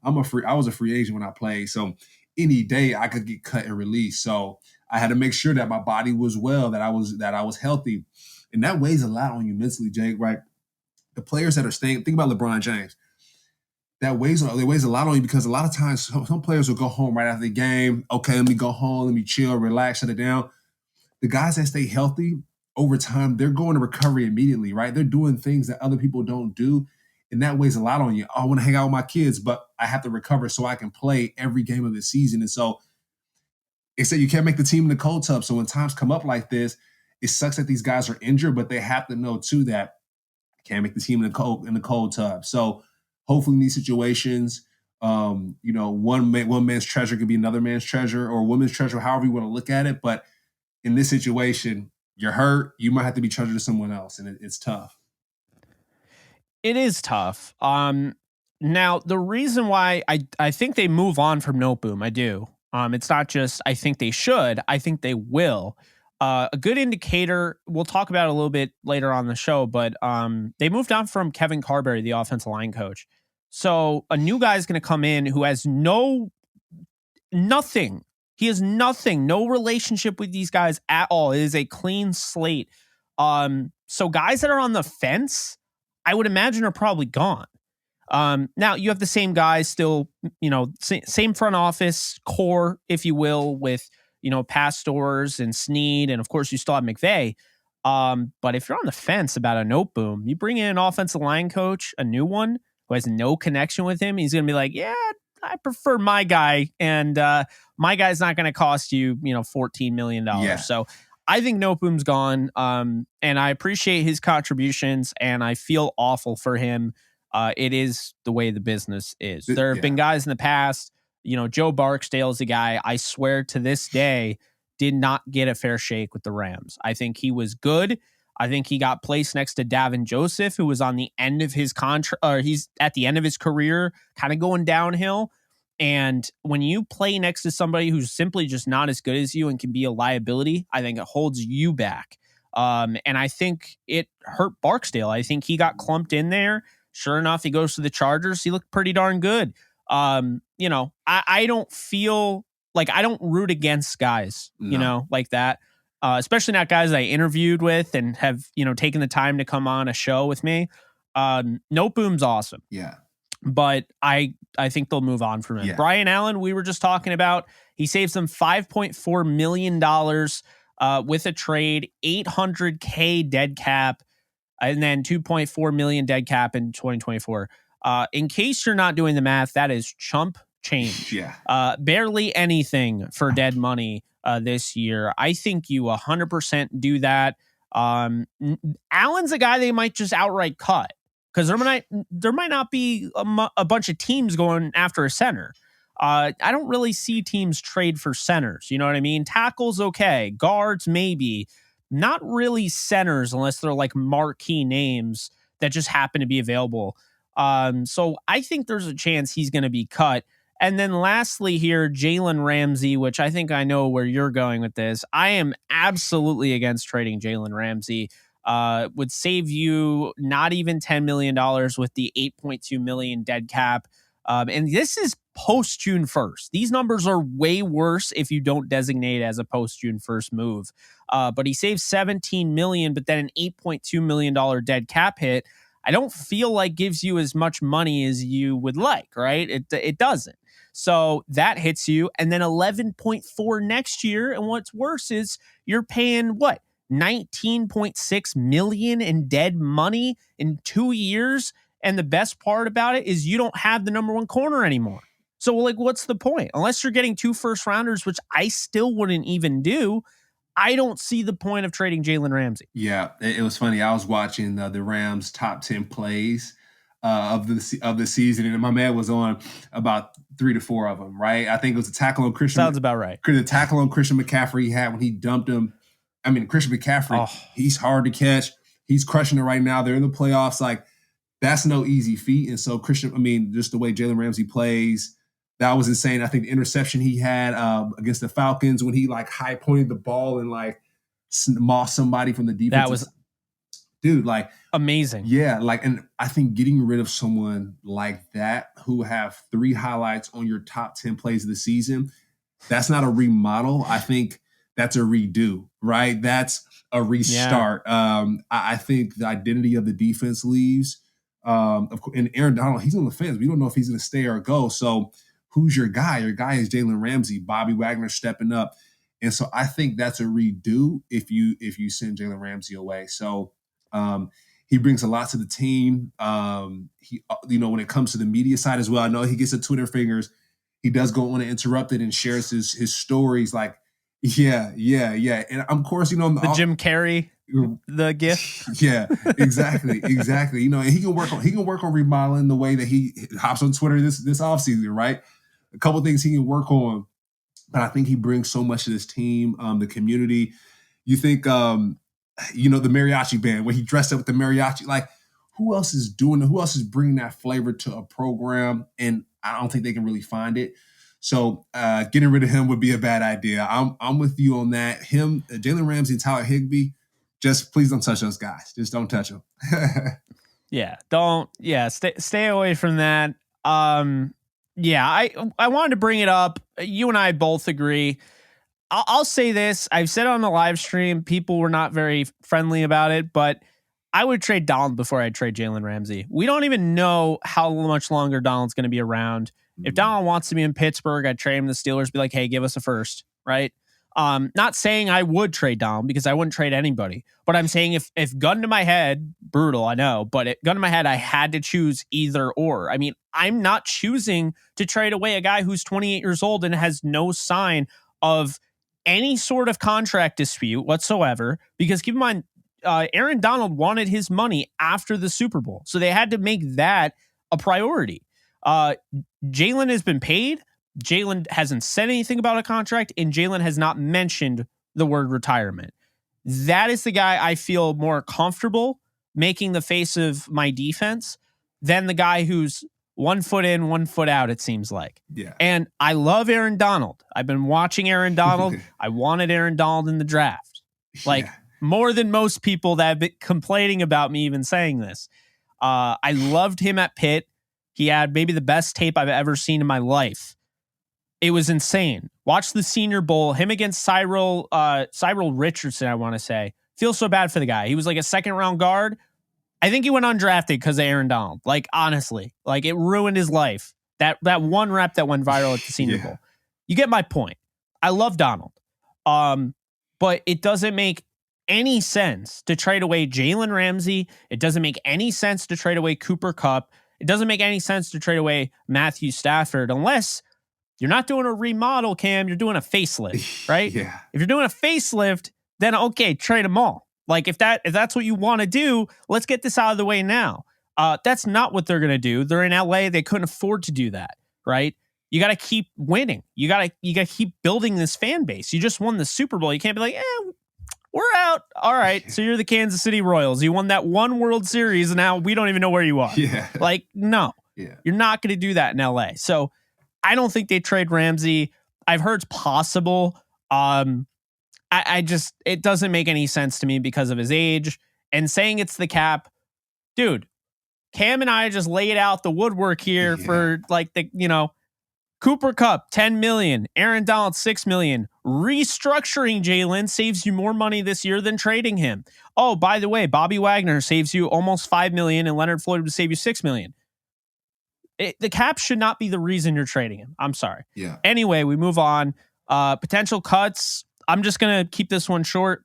I was a free agent when I played. So any day I could get cut and released. So I had to make sure that my body was well, that I was healthy. And that weighs a lot on you mentally, Jake, right? The players that are staying, think about LeBron James. that weighs a lot on you, because a lot of times some players will go home right after the game. Okay, let me go home, let me chill, relax, shut it down. The guys that stay healthy over time, they're going to recovery immediately, right? They're doing things that other people don't do, and that weighs a lot on you. Oh, I want to hang out with my kids, but I have to recover so I can play every game of the season. And so they say you can't make the team in the cold tub. So when times come up like this, it sucks that these guys are injured, but they have to know too that can't make the team in the cold tub. So hopefully in these situations, one man's treasure could be another man's treasure, or a woman's treasure, however you want to look at it. But in this situation, you're hurt, you might have to be treasured to someone else, and it's tough. It is tough. Now the reason why I think they move on from Noteboom, I do. It's not just I think they should, I think they will. A good indicator, we'll talk about it a little bit later on the show, but they moved on from Kevin Carberry, the offensive line coach. So a new guy is going to come in who has nothing. He has nothing, no relationship with these guys at all. It is a clean slate. So guys that are on the fence, I would imagine, are probably gone. Now you have the same guys still, same front office core, if you will, with Pastors and Snead, and of course you still have McVay. But if you're on the fence about a Noteboom, you bring in an offensive line coach, a new one who has no connection with him. He's going to be like, yeah, I prefer my guy, and my guy's not going to cost you, $14 million. Yeah. So I think Noteboom's gone, and I appreciate his contributions, and I feel awful for him. It is the way the business is. There have been guys in the past, Joe Barksdale's the guy, I swear to this day, did not get a fair shake with the Rams. I think he was good. I think he got placed next to Davin Joseph, who was on the end of his contract, or he's at the end of his career, kind of going downhill. And when you play next to somebody who's simply just not as good as you and can be a liability, I think it holds you back. And I think it hurt Barksdale. I think he got clumped in there. Sure enough, he goes to the Chargers. He looked pretty darn good. I don't feel like I don't root against guys, like that. Especially not guys I interviewed with and have, taken the time to come on a show with me. Noteboom's awesome. Yeah. But I think they'll move on from him. Yeah. Brian Allen, we were just talking about, he saves them $5.4 million with a trade, $800K dead cap, and then $2.4 million dead cap in 2024. In case you're not doing the math, that is chump change. Yeah. Barely anything for dead money this year. I think you 100% do that. Allen's a guy they might just outright cut, because there might not be a bunch of teams going after a center. I don't really see teams trade for centers. You know what I mean? Tackles, okay. Guards, maybe. Not really centers unless they're like marquee names that just happen to be available. So I think there's a chance he's going to be cut. And then lastly here, Jalen Ramsey, which I think I know where you're going with this. I am absolutely against trading Jalen Ramsey. Would save you not even $10 million with the $8.2 million dead cap. And this is post June 1st. These numbers are way worse if you don't designate as a post June 1st move. But he saves $17 million, but then an $8.2 million dead cap hit, I don't feel like gives you as much money as you would like, right? It doesn't. So that hits you. And then 11.4 next year. And what's worse is you're paying what? $19.6 million in dead money in 2 years. And the best part about it is you don't have the number one corner anymore. So like, what's the point? Unless you're getting 2 first rounders, which I still wouldn't even do, I don't see the point of trading Jalen Ramsey. Yeah, it was funny. I was watching the Rams top 10 plays of the season, and my man was on about 3 to 4 of them, right? I think it was a tackle on Christian. Sounds about right. The tackle on Christian McCaffrey he had when he dumped him. I mean, Christian McCaffrey, he's hard to catch. He's crushing it right now. They're in the playoffs. Like, that's no easy feat. And so just the way Jalen Ramsey plays, that was insane. I think the interception he had against the Falcons when he like high pointed the ball and like mossed somebody from the defense. That was, dude, like amazing. Yeah, like, and I think getting rid of someone like that who have 3 highlights on your top 10 plays of the season, that's not a remodel. I think that's a redo, right? That's a restart. Yeah. I think the identity of the defense leaves. Of course, and Aaron Donald, he's on the fence. We don't know if he's going to stay or go. So who's your guy? Your guy is Jalen Ramsey. Bobby Wagner stepping up. And so I think that's a redo if you send Jalen Ramsey away. So he brings a lot to the team. He, when it comes to the media side as well, I know he gets the Twitter fingers. He does go on uninterrupted and shares his stories like, yeah. And of course, the Jim Carrey, the GIF. Yeah, exactly. And he can work on remodeling the way that he hops on Twitter this offseason, right? A couple things he can work on. But I think he brings so much to this team, the community. You think, the mariachi band, when he dressed up with the mariachi, like who else is doing it? Who else is bringing that flavor to a program? And I don't think they can really find it. So getting rid of him would be a bad idea. I'm with you on that. Him, Jalen Ramsey and Tyler Higbee, just please don't touch those guys. Just don't touch them. Stay away from that. I wanted to bring it up. You and I both agree. I'll say this. I've said it on the live stream. People were not very friendly about it, but I would trade Donald before I'd trade Jalen Ramsey. We don't even know how much longer Donald's going to be around. If Donald wants to be in Pittsburgh, I'd trade him to the Steelers, be like, hey, give us a first, right? Not saying I would trade Donald because I wouldn't trade anybody, but I'm saying if gun to my head, brutal, I know, but gun to my head, I had to choose either or. I mean, I'm not choosing to trade away a guy who's 28 years old and has no sign of any sort of contract dispute whatsoever, because keep in mind, Aaron Donald wanted his money after the Super Bowl. So they had to make that a priority. Jalen has been paid. Jalen hasn't said anything about a contract, and Jalen has not mentioned the word retirement. That is the guy I feel more comfortable making the face of my defense than the guy who's 1 foot in, 1 foot out, it seems like. Yeah. And I love Aaron Donald. I've been watching Aaron Donald. I wanted Aaron Donald in the draft. More than most people that have been complaining about me even saying this. I loved him at Pitt. He had maybe the best tape I've ever seen in my life. It was insane. Watch the Senior Bowl, him against Cyril Richardson, I want to say. Feel so bad for the guy. He was like a second-round guard. I think he went undrafted because of Aaron Donald. Like, honestly. Like, it ruined his life. That one rep that went viral at the Senior Bowl. You get my point. I love Donald. But it doesn't make any sense to trade away Jalen Ramsey. It doesn't make any sense to trade away Cooper Kupp. It doesn't make any sense to trade away Matthew Stafford unless you're not doing a remodel, Cam. You're doing a facelift, right? Yeah. If you're doing a facelift, then okay, trade them all. Like if that's what you want to do, let's get this out of the way now. That's not what they're going to do. They're in LA. They couldn't afford to do that, right? You got to keep winning. You got to keep building this fan base. You just won the Super Bowl. You can't be like, we're out. All right. So you're the Kansas City Royals. You won that one World Series, and now we don't even know where you are. Yeah. Like, no. Yeah. You're not going to do that in LA. So I don't think they trade Ramsey. I've heard it's possible. It doesn't make any sense to me because of his age. And saying it's the cap, dude, Cam and I just laid out the woodwork here for Cooper Kupp, $10 million, Aaron Donald, $6 million. Restructuring Jalen saves you more money this year than trading him. Oh, by the way, Bobby Wagner saves you almost $5 million, and Leonard Floyd would save you $6 million. The cap should not be the reason you're trading him. I'm sorry. Yeah. Anyway, we move on. Potential cuts. I'm just going to keep this one short.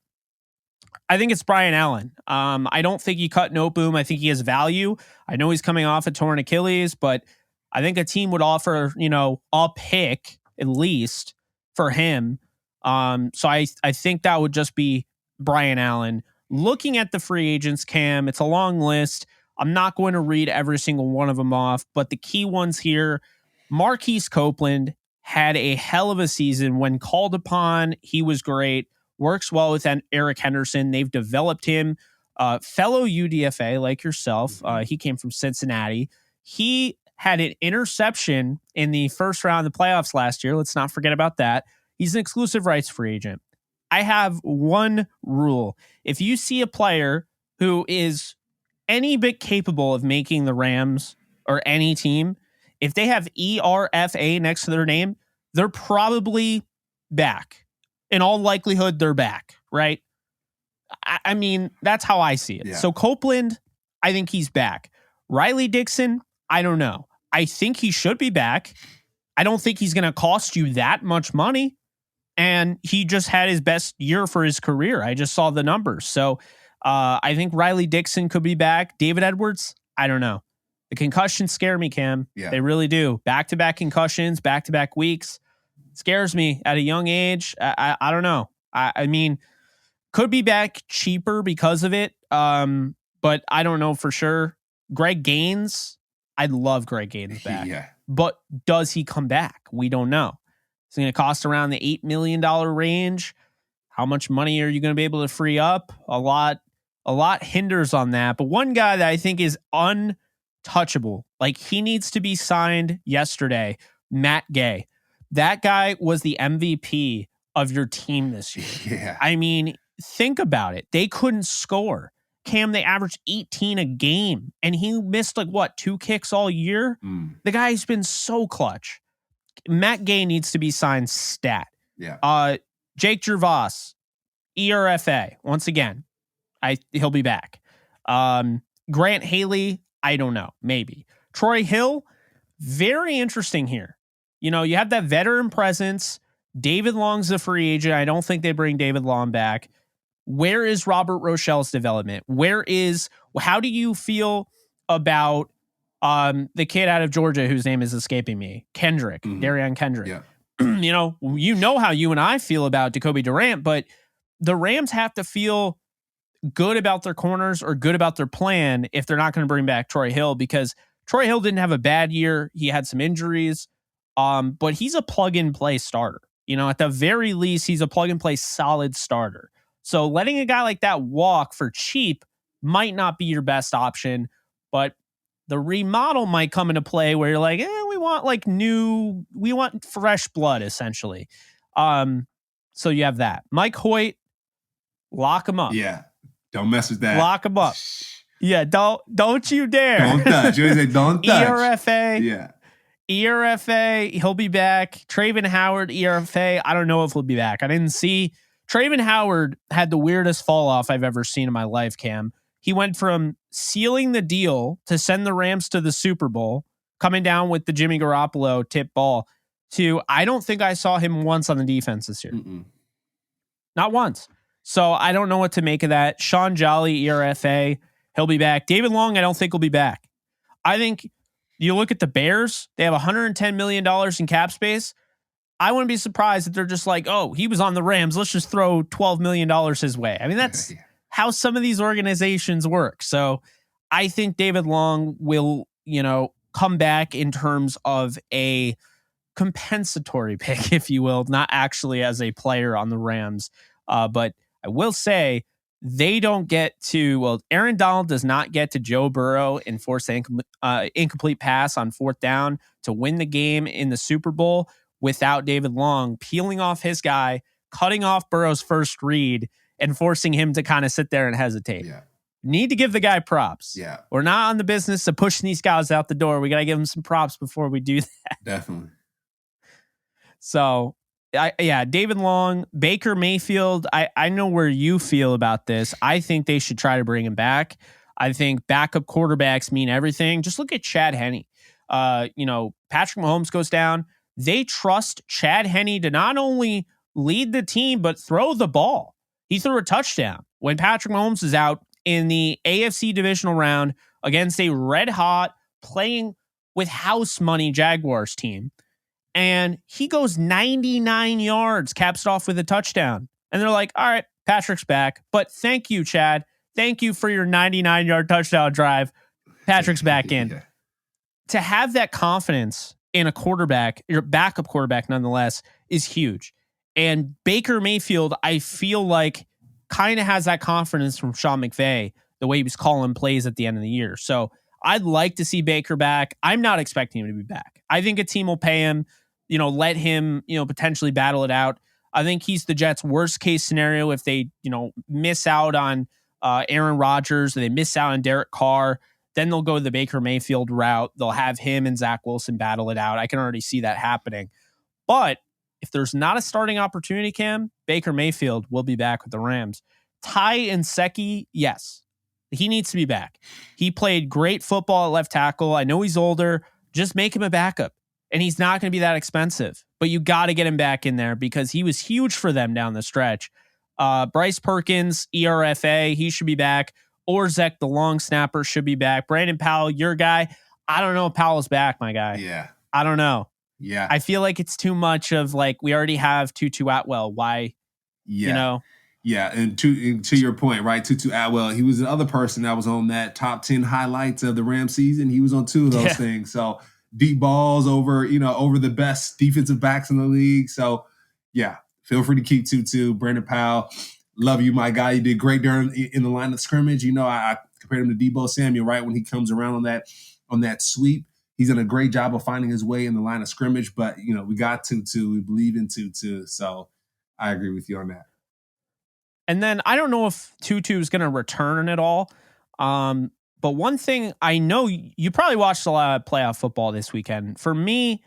I think it's Brian Allen. I don't think you cut Noteboom. I think he has value. I know he's coming off a torn Achilles, but I think a team would offer, a pick at least for him. So I think that would just be Brian Allen. Looking at the free agents, Cam, it's a long list. I'm not going to read every single one of them off, but the key ones here, Marquise Copeland had a hell of a season. When called upon, he was great. Works well with Eric Henderson. They've developed him. Fellow UDFA like yourself. He came from Cincinnati. He had an interception in the first round of the playoffs last year. Let's not forget about that. He's an exclusive rights free agent. I have one rule. If you see a player who is any bit capable of making the Rams or any team, if they have ERFA next to their name, they're probably back. In all likelihood, they're back, right? I mean, that's how I see it. Yeah. So Copeland, I think he's back. Riley Dixon, I don't know. I think he should be back. I don't think he's going to cost you that much money. And he just had his best year for his career. I just saw the numbers. So I think Riley Dixon could be back. David Edwards, I don't know. The concussions scare me, Cam. Yeah. They really do. Back-to-back concussions, back-to-back weeks. Scares me at a young age. I don't know. I mean, could be back cheaper because of it. But I don't know for sure. Greg Gaines, I'd love Greg Gaines back. Yeah. But does he come back? We don't know. It's going to cost around the $8 million range. How much money are you going to be able to free up? A lot hinders on that. But one guy that I think is untouchable, like he needs to be signed yesterday, Matt Gay. That guy was the MVP of your team this year. Yeah. I mean, think about it. They couldn't score. Cam, they averaged 18 a game, and he missed 2 kicks all year? The guy's been so clutch. Matt Gay needs to be signed stat. Yeah. Jake Gervais, ERFA. Once again, he'll be back. Grant Haley, I don't know. Maybe. Troy Hill, very interesting here. You know, you have that veteran presence. David Long's a free agent. I don't think they bring David Long back. Where is Robert Rochelle's development? How do you feel about the kid out of Georgia whose name is escaping me? Kendrick, Darian Kendrick. Yeah. You know how you and I feel about Jacoby Durant, but the Rams have to feel good about their corners or good about their plan if they're not going to bring back Troy Hill, because Troy Hill didn't have a bad year. He had some injuries, but he's a plug-and-play starter. You know, at the very least, he's a plug-and-play solid starter. So letting a guy like that walk for cheap might not be your best option, but the remodel might come into play where you're like, we want fresh blood, essentially. So you have that. Mike Hoyt, lock him up. Yeah. Don't mess with that. Lock him up. Yeah, don't you dare. Don't touch. You always say don't touch. ERFA. Yeah. ERFA, he'll be back. Traven Howard, ERFA, I don't know if he'll be back. I didn't see. Traven Howard had the weirdest fall off I've ever seen in my life, Cam. He went from sealing the deal to send the Rams to the Super Bowl, coming down with the Jimmy Garoppolo tip ball, to I don't think I saw him once on the defense this year. Not once. So I don't know what to make of that. Sean Jolly, ERFA, he'll be back. David Long, I don't think will be back. I think you look at the Bears, they have $110 million in cap space. I wouldn't be surprised if they're just like, oh, he was on the Rams, let's just throw $12 million his way. I mean, that's how some of these organizations work. So I think David Long will, come back in terms of a compensatory pick, if you will, not actually as a player on the Rams. But I will say they don't get to, Aaron Donald does not get to Joe Burrow and force an incomplete pass on 4th down to win the game in the Super Bowl without David Long peeling off his guy, cutting off Burrow's first read, and forcing him to kind of sit there and hesitate. Yeah. Need to give the guy props. Yeah. We're not on the business of pushing these guys out the door. We got to give them some props before we do that. Definitely. So, David Long, Baker Mayfield, I know where you feel about this. I think they should try to bring him back. I think backup quarterbacks mean everything. Just look at Chad Henne. Patrick Mahomes goes down. They trust Chad Henne to not only lead the team, but throw the ball. He threw a touchdown when Patrick Mahomes is out in the AFC divisional round against a red-hot, playing with house money Jaguars team. And he goes 99 yards, caps it off with a touchdown. And they're like, all right, Patrick's back. But thank you, Chad. Thank you for your 99-yard touchdown drive. Patrick's back in. Yeah. To have that confidence in a quarterback, your backup quarterback nonetheless, is huge. And Baker Mayfield, I feel like, kind of has that confidence from Sean McVay, the way he was calling plays at the end of the year. So I'd like to see Baker back. I'm not expecting him to be back. I think a team will pay him, let him, potentially battle it out. I think he's the Jets' worst case scenario if they, miss out on Aaron Rodgers, or they miss out on Derek Carr. Then they'll go the Baker Mayfield route. They'll have him and Zach Wilson battle it out. I can already see that happening. But if there's not a starting opportunity, Cam, Baker Mayfield will be back with the Rams. Ty Nsekhe, yes. He needs to be back. He played great football at left tackle. I know he's older. Just make him a backup. And he's not going to be that expensive. But you got to get him back in there because he was huge for them down the stretch. Bryce Perkins, ERFA, he should be back. Orzek, the long snapper, should be back. Brandon Powell, your guy. I don't know if Powell's back, my guy. Yeah. I don't know. Yeah. I feel like it's too much of like, we already have Tutu Atwell. Why? Yeah. You know? Yeah. And to your point, right? Tutu Atwell, he was the other person that was on that top 10 highlights of the Rams season. He was on 2 of those things. So deep balls over the best defensive backs in the league. So yeah, feel free to keep Tutu. Brandon Powell, love you, my guy. You did great in the line of scrimmage. I compared him to Deebo Samuel, right? When he comes around on that sweep. He's done a great job of finding his way in the line of scrimmage, but we got Tutu. We believe in Tutu. So I agree with you on that. And then I don't know if Tutu is going to return at all. But one thing I know, you probably watched a lot of playoff football this weekend. For me,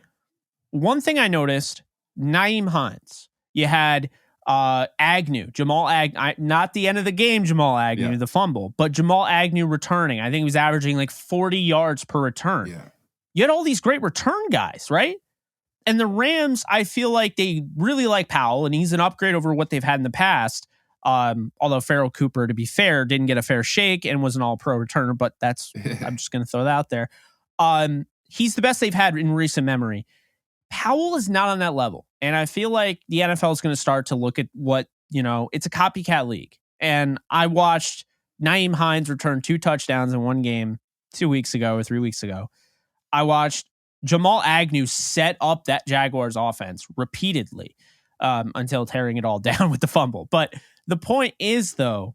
one thing I noticed, Nyheim Hines. You had Agnew, Jamal Agnew, not the end of the game, Jamal Agnew, the fumble, but Jamal Agnew returning. I think he was averaging like 40 yards per return. Yeah. You had all these great return guys, right? And the Rams, I feel like they really like Powell, and he's an upgrade over what they've had in the past. Although Farrell Cooper, to be fair, didn't get a fair shake and was an all-pro returner, but I'm just going to throw that out there. He's the best they've had in recent memory. Powell is not on that level. And I feel like the NFL is going to start to look at what, it's a copycat league. And I watched Nyheim Hines return 2 touchdowns in one game 2 weeks ago or 3 weeks ago. I watched Jamal Agnew set up that Jaguars offense repeatedly until tearing it all down with the fumble. But the point is, though,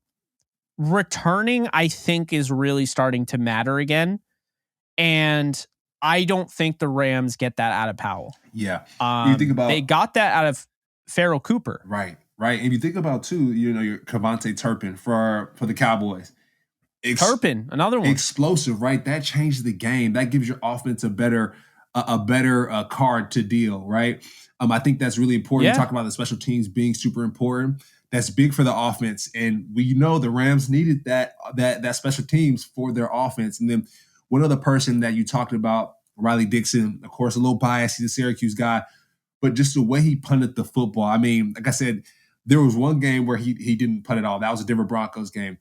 returning, I think, is really starting to matter again. And I don't think the Rams get that out of Powell. Yeah. You think about, they got that out of Farrell Cooper. Right. And you think about, too, your Kevontae Turpin for the Cowboys. Turpin, another one. Explosive, right? That changes the game. That gives your offense a better card to deal, right? I think that's really important. You talk about the special teams being super important. That's big for the offense. And we know the Rams needed that special teams for their offense. And then one other person that you talked about, Riley Dixon, of course, a little biased. He's a Syracuse guy. But just the way he punted the football. I mean, like I said, there was one game where he didn't punt at all. That was a Denver Broncos game.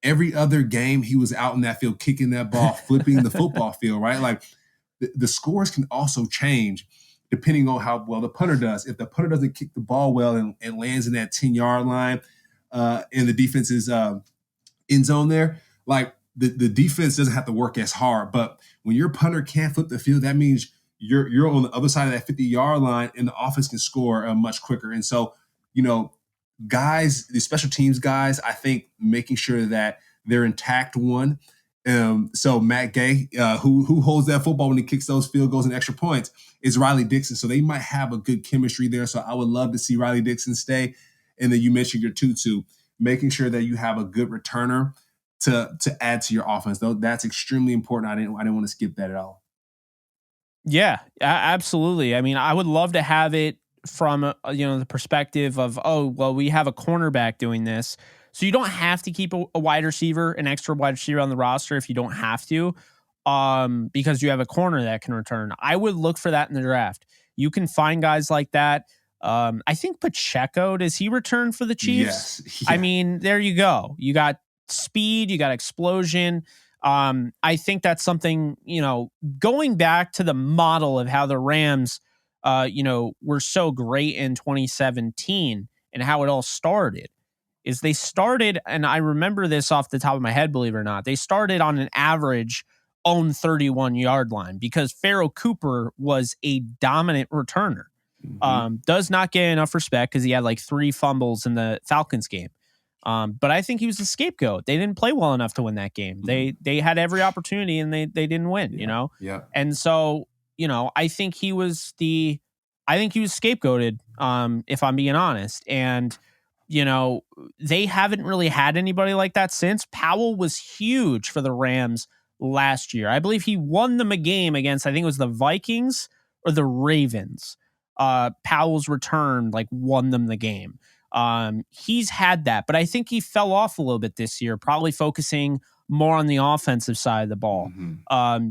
Every other game, he was out in that field, kicking that ball, flipping the football field, right? Like the scores can also change depending on how well the punter does. If the punter doesn't kick the ball well and lands in that 10-yard line in the defense's end zone there, like the defense doesn't have to work as hard. But when your punter can't flip the field, that means you're on the other side of that 50-yard line and the offense can score much quicker. And so, guys, the special teams guys, I think making sure that they're intact. One. So Matt Gay, who holds that football when he kicks those field goals and extra points, is Riley Dixon. So they might have a good chemistry there. So I would love to see Riley Dixon stay. And then you mentioned your Tutu, making sure that you have a good returner to add to your offense. Though that's extremely important. I didn't want to skip that at all. Yeah, absolutely. I mean, I would love to have it from the perspective of, we have a cornerback doing this, so you don't have to keep a wide receiver, an extra wide receiver on the roster if you don't have to, because you have a corner that can return. I would look for that in the draft. You can find guys like that. I think Pacheco, does he return for the Chiefs? Yes. Yeah. I mean, there you go. You got speed, you got explosion. I think that's something, going back to the model of how the Rams were so great in 2017 and how it all started is they started, and I remember this off the top of my head, believe it or not, they started on an average own 31-yard line because Farrell Cooper was a dominant returner. Mm-hmm. Does not get enough respect because he had like 3 fumbles in the Falcons game. But I think he was the scapegoat. They didn't play well enough to win that game. Mm-hmm. They had every opportunity and they didn't win, Yeah. And so, I think he was scapegoated, if I'm being honest. And, they haven't really had anybody like that since. Powell was huge for the Rams last year. I believe he won them a game against, I think it was the Vikings or the Ravens. Powell's return won them the game. He's had that, but I think he fell off a little bit this year, probably focusing more on the offensive side of the ball.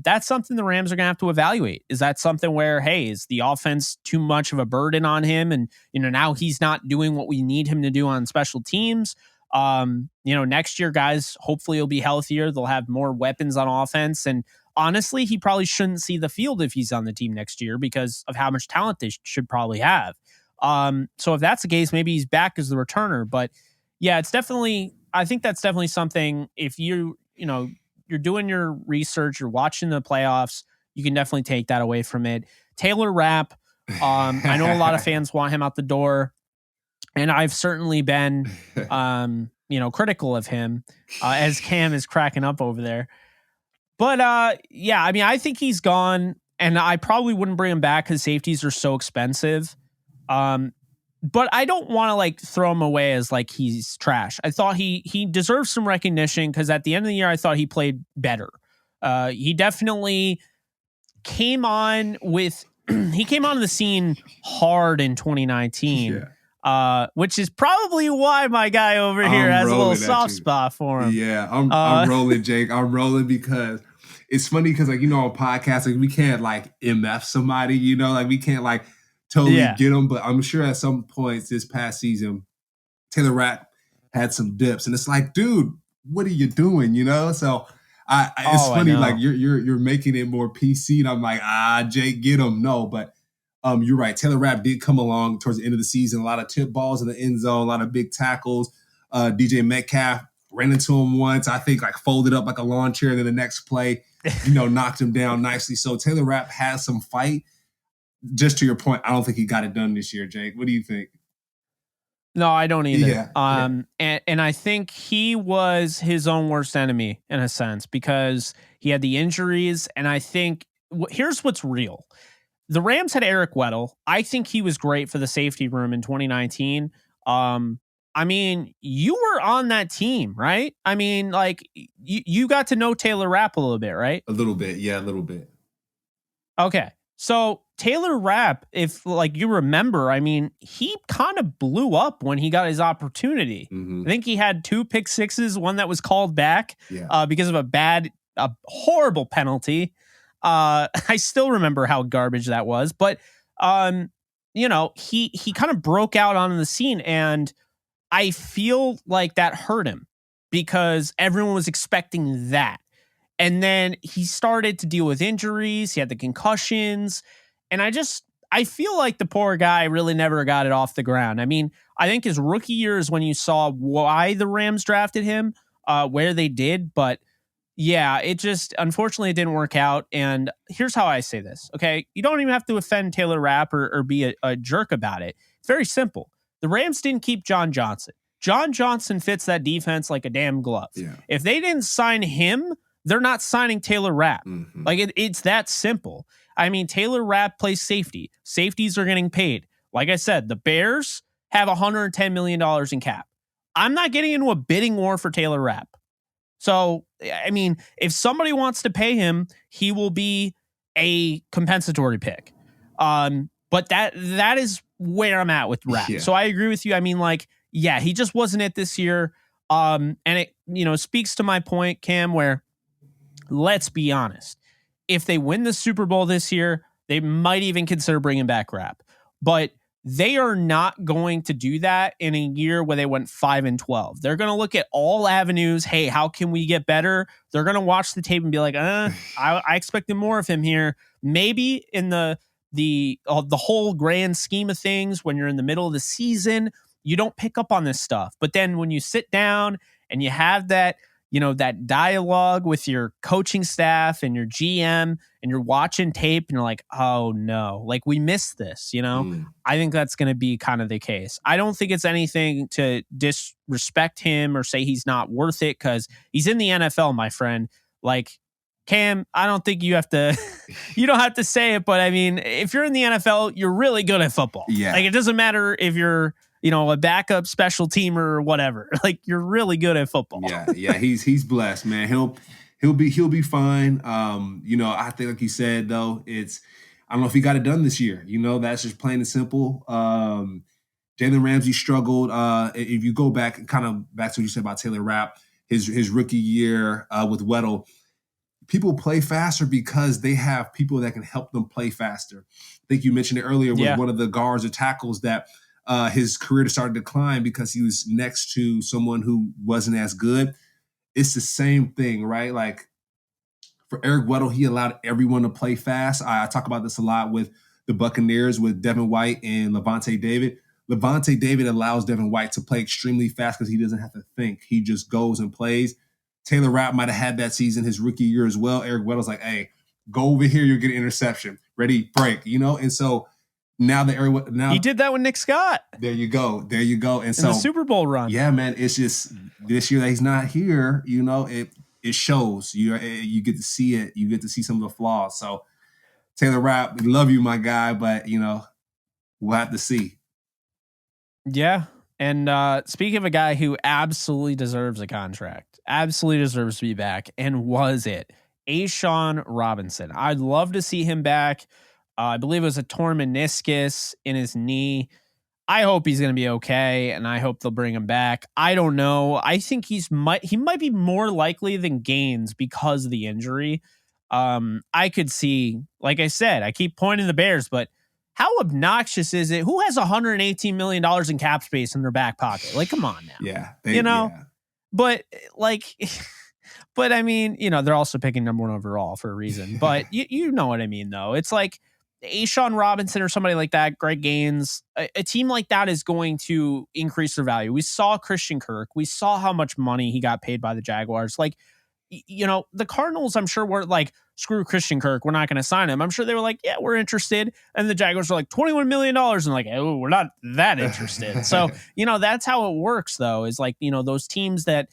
That's something the Rams are going to have to evaluate. Is that something where, hey, is the offense too much of a burden on him? And, now he's not doing what we need him to do on special teams. Next year, guys, hopefully he'll be healthier. They'll have more weapons on offense. And honestly, he probably shouldn't see the field if he's on the team next year because of how much talent they should probably have. So if that's the case, maybe he's back as the returner. But yeah, I think that's definitely something. If you're doing your research, you're watching the playoffs, you can definitely take that away from it. Taylor Rapp, I know a lot of fans want him out the door, and I've certainly been, critical of him, as Cam is cracking up over there. But I think he's gone, and I probably wouldn't bring him back because safeties are so expensive. But I don't want to throw him away as he's trash. I thought he deserves some recognition because at the end of the year, I thought he played better. He definitely came on onto the scene hard in 2019, which is probably why my guy over here has a little soft spot for him. Yeah, I'm rolling, Jake. I'm rolling because it's funny because on podcasts, we can't MF somebody, we can't totally get them. But I'm sure at some points this past season, Taylor Rapp had some dips, and it's dude, what are you doing? So it's funny, you're making it more PC, and I'm Jake, get him. No, but you're right. Taylor Rapp did come along towards the end of the season. A lot of tip balls in the end zone, a lot of big tackles. DJ Metcalf ran into him once, I think folded up like a lawn chair, and then the next play, knocked him down nicely. So Taylor Rapp has some fight. Just to your point, I don't think he got it done this year, Jake. What do you think? No, I don't either. And I think he was his own worst enemy in a sense because he had the injuries. And I think here's what's real. The Rams had Eric Weddle. I think he was great for the safety room in 2019. You were on that team, right? You got to know Taylor Rapp a little bit, right? A little bit. Yeah, a little bit. Okay. So Taylor Rapp, if you remember, he kind of blew up when he got his opportunity. I think he had 2 pick sixes, one that was called back because of a horrible penalty. I still remember how garbage that was, but he kind of broke out onto the scene, and I feel like that hurt him because everyone was expecting that. And then he started to deal with injuries. He had the concussions. And I feel like the poor guy really never got it off the ground. I think his rookie year is when you saw why the Rams drafted him, where they did. But yeah, unfortunately, it didn't work out. And here's how I say this. Okay. You don't even have to offend Taylor Rapp or be a jerk about it. It's very simple. The Rams didn't keep John Johnson. John Johnson fits that defense like a damn glove. Yeah. If they didn't sign him, they're not signing Taylor Rapp. It's that simple. Taylor Rapp plays safety. Safeties are getting paid. Like I said, the Bears have $110 million in cap. I'm not getting into a bidding war for Taylor Rapp. So, if somebody wants to pay him, he will be a compensatory pick. But that is where I'm at with Rapp. Yeah. So I agree with you. He just wasn't it this year. And it, speaks to my point, Cam, where let's be honest. If they win the Super Bowl this year, they might even consider bringing back Rapp. But they are not going to do that in a year where they went 5-12. They're going to look at all avenues. Hey, how can we get better? They're going to watch the tape and be like, I expected more of him here. Maybe in the whole grand scheme of things, when you're in the middle of the season, you don't pick up on this stuff. But then when you sit down and you have that dialogue with your coaching staff and your GM and you're watching tape and you're like, oh no, we missed this, I think that's going to be kind of the case. I don't think it's anything to disrespect him or say he's not worth it because he's in the NFL, my friend. Cam, I don't think you have to, you don't have to say it, but if you're in the NFL, you're really good at football. Yeah. It doesn't matter if you're, a backup special teamer or whatever. You're really good at football. Yeah. He's blessed, man. He'll be fine. I think like you said though, I don't know if he got it done this year. That's just plain and simple. Jalen Ramsey struggled. If you go back to what you said about Taylor Rapp, his rookie year with Weddle. People play faster because they have people that can help them play faster. I think you mentioned it earlier with one of the guards or tackles that his career started to decline because he was next to someone who wasn't as good. It's the same thing, right? Like for Eric Weddle, he allowed everyone to play fast. I talk about this a lot with the Buccaneers with Devin White and Levante David. Levante David allows Devin White to play extremely fast because he doesn't have to think. He just goes and plays. Taylor Rapp might have had that season his rookie year as well. Eric Weddle's like, hey, go over here, you'll get an interception. Ready, break, And so now he did that with Nick Scott. There you go. And so the Super Bowl run. Yeah, man. It's just this year that he's not here, it shows. You get to see it. You get to see some of the flaws. So Taylor Rapp, we love you, my guy, but we'll have to see. Yeah. And speaking of a guy who absolutely deserves a contract, absolutely deserves to be back, and was it, A'Shawn Robinson. I'd love to see him back. I believe it was a torn meniscus in his knee. I hope he's going to be okay, and I hope they'll bring him back. I don't know. I think he might be more likely than Gaines because of the injury. I could see, like I said, I keep pointing the Bears, but how obnoxious is it? Who has $118 million in cap space in their back pocket? Like, come on now. Yeah. But but I mean, they're also picking number 1 overall for a reason. But you know what I mean, though. It's like A'Shawn Robinson or somebody like that, Greg Gaines, a team like that is going to increase their value. We saw Christian Kirk. We saw how much money he got paid by the Jaguars. Like, the Cardinals, I'm sure, were like, screw Christian Kirk, we're not going to sign him. I'm sure they were like, yeah, we're interested. And the Jaguars were like, $21 million. And like, oh, we're not that interested. So, that's how it works, though, is like, those teams that,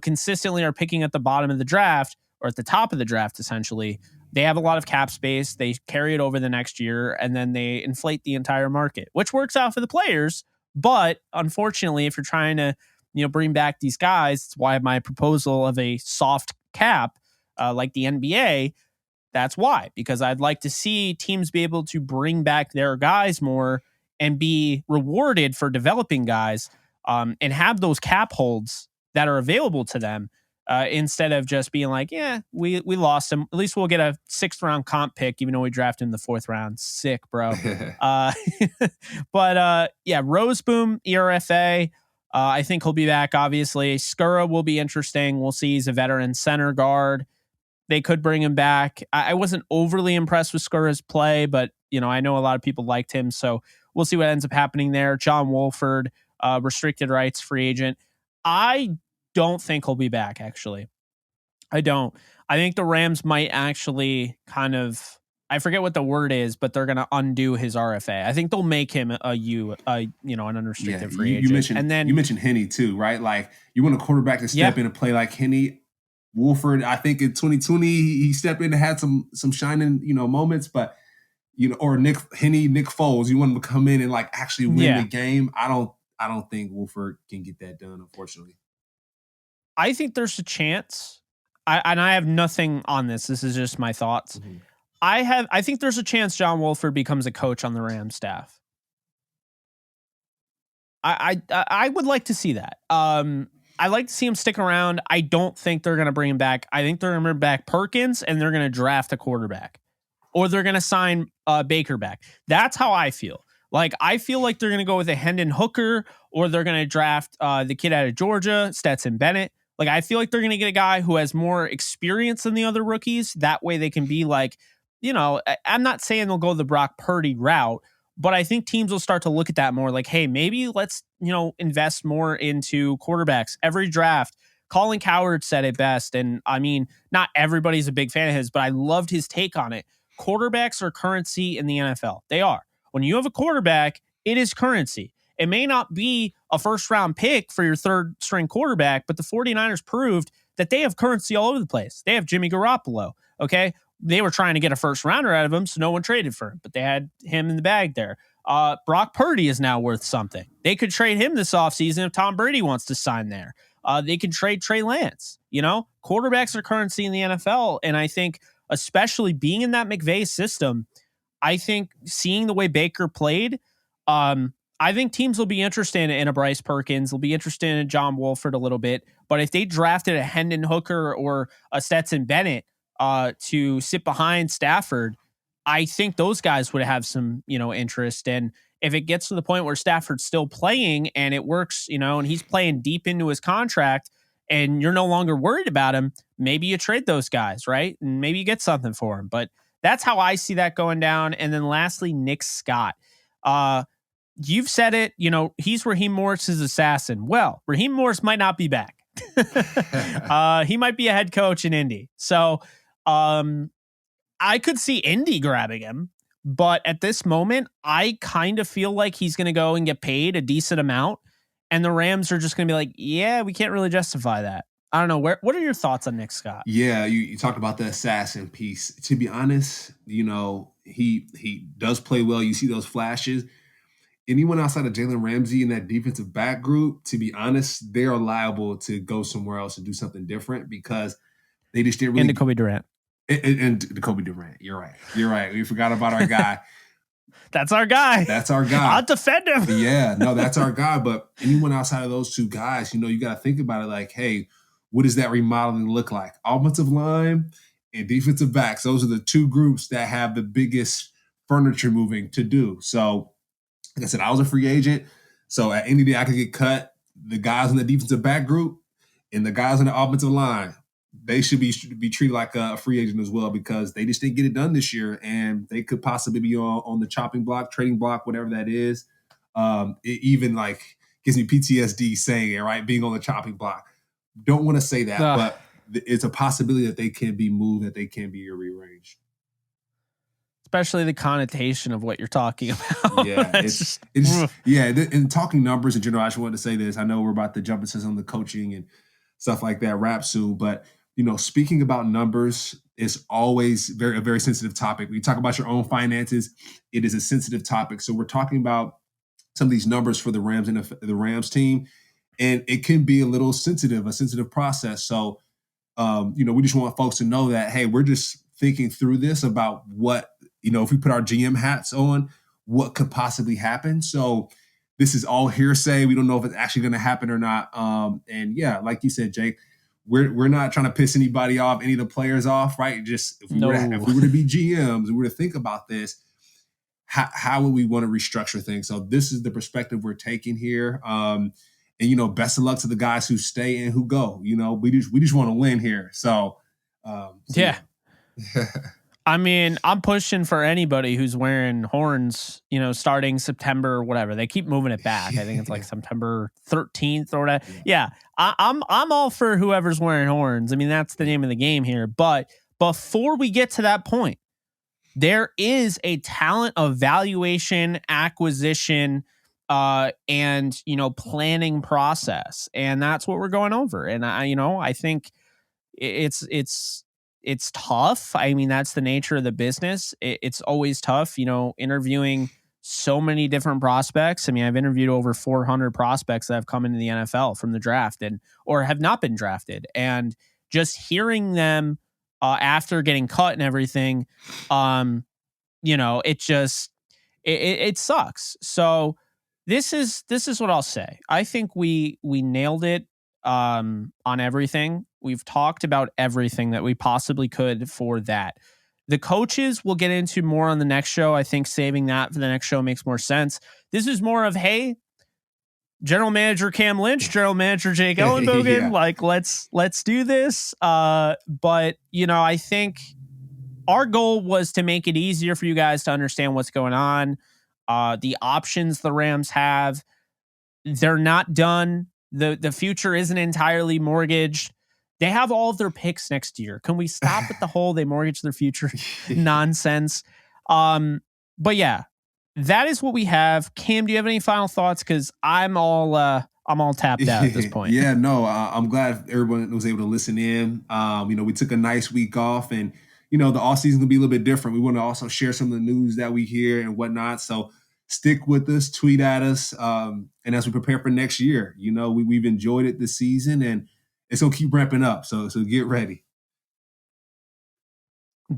consistently are picking at the bottom of the draft or at the top of the draft, essentially, they have a lot of cap space. They carry it over the next year, and then they inflate the entire market, which works out for the players. But unfortunately, if you're trying to, bring back these guys, it's why my proposal of a soft cap, like the NBA, that's why, because I'd like to see teams be able to bring back their guys more and be rewarded for developing guys, and have those cap holds that are available to them, instead of just being like, yeah, we lost him. At least we'll get a 6th round comp pick, even though we drafted him in the 4th round. Sick, bro. But Roseboom, ERFA. I think he'll be back, obviously. Skura will be interesting. We'll see. He's a veteran center guard. They could bring him back. I wasn't overly impressed with Skura's play, but, I know a lot of people liked him. So we'll see what ends up happening there. John Wolford, restricted rights free agent. I don't think he'll be back, actually. I don't. I think the Rams might actually kind of, I forget what the word is, but they're going to undo his RFA. I think they'll make him an unrestricted free agent. You mentioned Henne too, right? Like, you want a quarterback to step in and play like Henne. Wolford, I think in 2020 he stepped in and had some shining, moments, but or Nick Foles, you want him to come in and like actually win the game. I don't think Wolford can get that done, unfortunately. I think there's a chance. I have nothing on this. This is just my thoughts. Mm-hmm. I think there's a chance John Wolford becomes a coach on the Rams staff. I would like to see that. I like to see him stick around. I don't think they're going to bring him back. I think they're going to bring back Perkins, and they're going to draft a quarterback, or they're going to sign Baker back. That's how I feel. Like, I feel like they're going to go with a Hendon Hooker, or they're going to draft the kid out of Georgia, Stetson Bennett. Like, I feel like they're going to get a guy who has more experience than the other rookies. That way they can be like, I'm not saying they'll go the Brock Purdy route, but I think teams will start to look at that more like, hey, maybe let's, invest more into quarterbacks every draft. Colin Cowherd said it best. And I mean, not everybody's a big fan of his, but I loved his take on it. Quarterbacks are currency in the NFL. They are. When you have a quarterback, it is currency. It may not be a 1st round pick for your 3rd string quarterback, but the 49ers proved that they have currency all over the place. They have Jimmy Garoppolo. Okay. They were trying to get a 1st rounder out of him, so no one traded for him, but they had him in the bag there. Brock Purdy is now worth something. They could trade him this offseason if Tom Brady wants to sign there. They could trade Trey Lance. Quarterbacks are currency in the NFL, and I think especially being in that McVay system, I think seeing the way Baker played, I think teams will be interested in a Bryce Perkins. They'll be interested in a John Wolford a little bit. But if they drafted a Hendon Hooker or a Stetson Bennett to sit behind Stafford, I think those guys would have some, interest. And if it gets to the point where Stafford's still playing and it works, and he's playing deep into his contract and you're no longer worried about him, maybe you trade those guys, right? And maybe you get something for him. But that's how I see that going down. And then lastly, Nick Scott. You've said it, he's Raheem Morris's assassin. Well, Raheem Morris might not be back. He might be a head coach in Indy. So I could see Indy grabbing him. But at this moment, I kind of feel like he's going to go and get paid a decent amount. And the Rams are just going to be like, yeah, we can't really justify that. I don't know. What are your thoughts on Nick Scott? Yeah, you talked about the assassin piece. To be honest, he does play well. You see those flashes. Anyone outside of Jalen Ramsey in that defensive back group, to be honest, they are liable to go somewhere else and do something different because they just didn't really. And Kobe Durant. And the Kobe Durant. You're right. We forgot about our guy. That's our guy. I'll defend him. Yeah, no, that's our guy. But anyone outside of those two guys, you got to think about it like, hey, what does that remodeling look like? Offensive line and defensive backs. Those are the two groups that have the biggest furniture moving to do. So, like I said, I was a free agent. So at any day I could get cut. The guys in the defensive back group and the guys in the offensive line, they should be treated like a free agent as well because they just didn't get it done this year, and they could possibly be on the chopping block, trading block, whatever that is. It even gives me PTSD saying it, right? Being on the chopping block. Don't want to say that, but it's a possibility that they can be moved, that they can be rearranged. Especially the connotation of what you're talking about. Yeah, it's and talking numbers in general, I just wanted to say this. I know we're about to jump into some of the coaching and stuff like that wrap soon, but speaking about numbers is always a very sensitive topic. When you talk about your own finances, it is a sensitive topic. So we're talking about some of these numbers for the Rams and the Rams team, and it can be a sensitive process. So, we just want folks to know that, hey, we're just thinking through this about what, if we put our GM hats on, what could possibly happen. So this is all hearsay. We don't know if it's actually going to happen or not. And yeah, like you said, Jake, we're not trying to piss anybody off, any of the players off, right? Just if we were to be GMs and we were to think about this, how would we want to restructure things? So this is the perspective we're taking here. And best of luck to the guys who stay and who go. We just want to win here. So yeah. I mean, I'm pushing for anybody who's wearing horns, starting September or whatever. They keep moving it back. I think it's like September 13th or whatever. Yeah. I'm all for whoever's wearing horns. I mean, that's the name of the game here. But before we get to that point, there is a talent evaluation, acquisition, and planning process, and that's what we're going over. And I think it's tough. I mean, that's the nature of the business. It's always tough, interviewing so many different prospects. I mean, I've interviewed over 400 prospects that have come into the NFL from the draft or have not been drafted, and just hearing them after getting cut and everything, it sucks. So this is what I'll say. I think we nailed it on everything. We've talked about everything that we possibly could for that. The coaches we'll get into more on the next show. I think saving that for the next show makes more sense. This is more of, hey, General Manager Cam Lynch, General Manager Jake Ellenbogen, let's do this. But I think our goal was to make it easier for you guys to understand what's going on. The options the Rams have, they're not done. The future isn't entirely mortgaged. They have all of their picks next year. Can we stop with the whole they mortgage their future nonsense? But yeah, that is what we have. Cam, do you have any final thoughts? Because I'm all tapped out at this point. Yeah, no, I'm glad everyone was able to listen in. We took a nice week off, and the offseason will be a little bit different. We want to also share some of the news that we hear and whatnot. So stick with us, tweet at us, and as we prepare for next year, we've enjoyed it this season, and it's gonna keep ramping up. So get ready.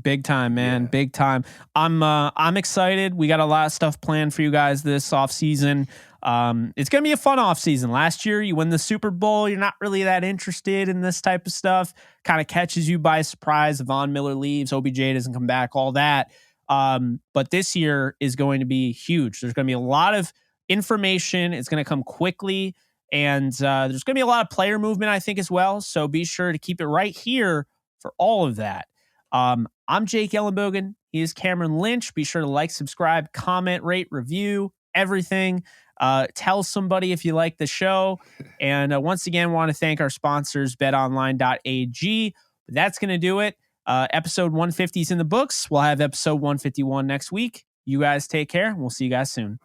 Big time, man. Yeah. Big time. I'm excited. We got a lot of stuff planned for you guys this offseason. It's going to be a fun offseason. Last year, you win the Super Bowl. You're not really that interested in this type of stuff. Kind of catches you by surprise. Von Miller leaves. OBJ doesn't come back, all that. But this year is going to be huge. There's going to be a lot of information. It's going to come quickly. And there's going to be a lot of player movement, I think, as well. So be sure to keep it right here for all of that. I'm Jake Ellenbogen. He is Cameron Lynch. Be sure to like, subscribe, comment, rate, review, everything. Tell somebody if you like the show. And once again, want to thank our sponsors, betonline.ag. That's going to do it. Episode 150 is in the books. We'll have episode 151 next week. You guys take care. We'll see you guys soon.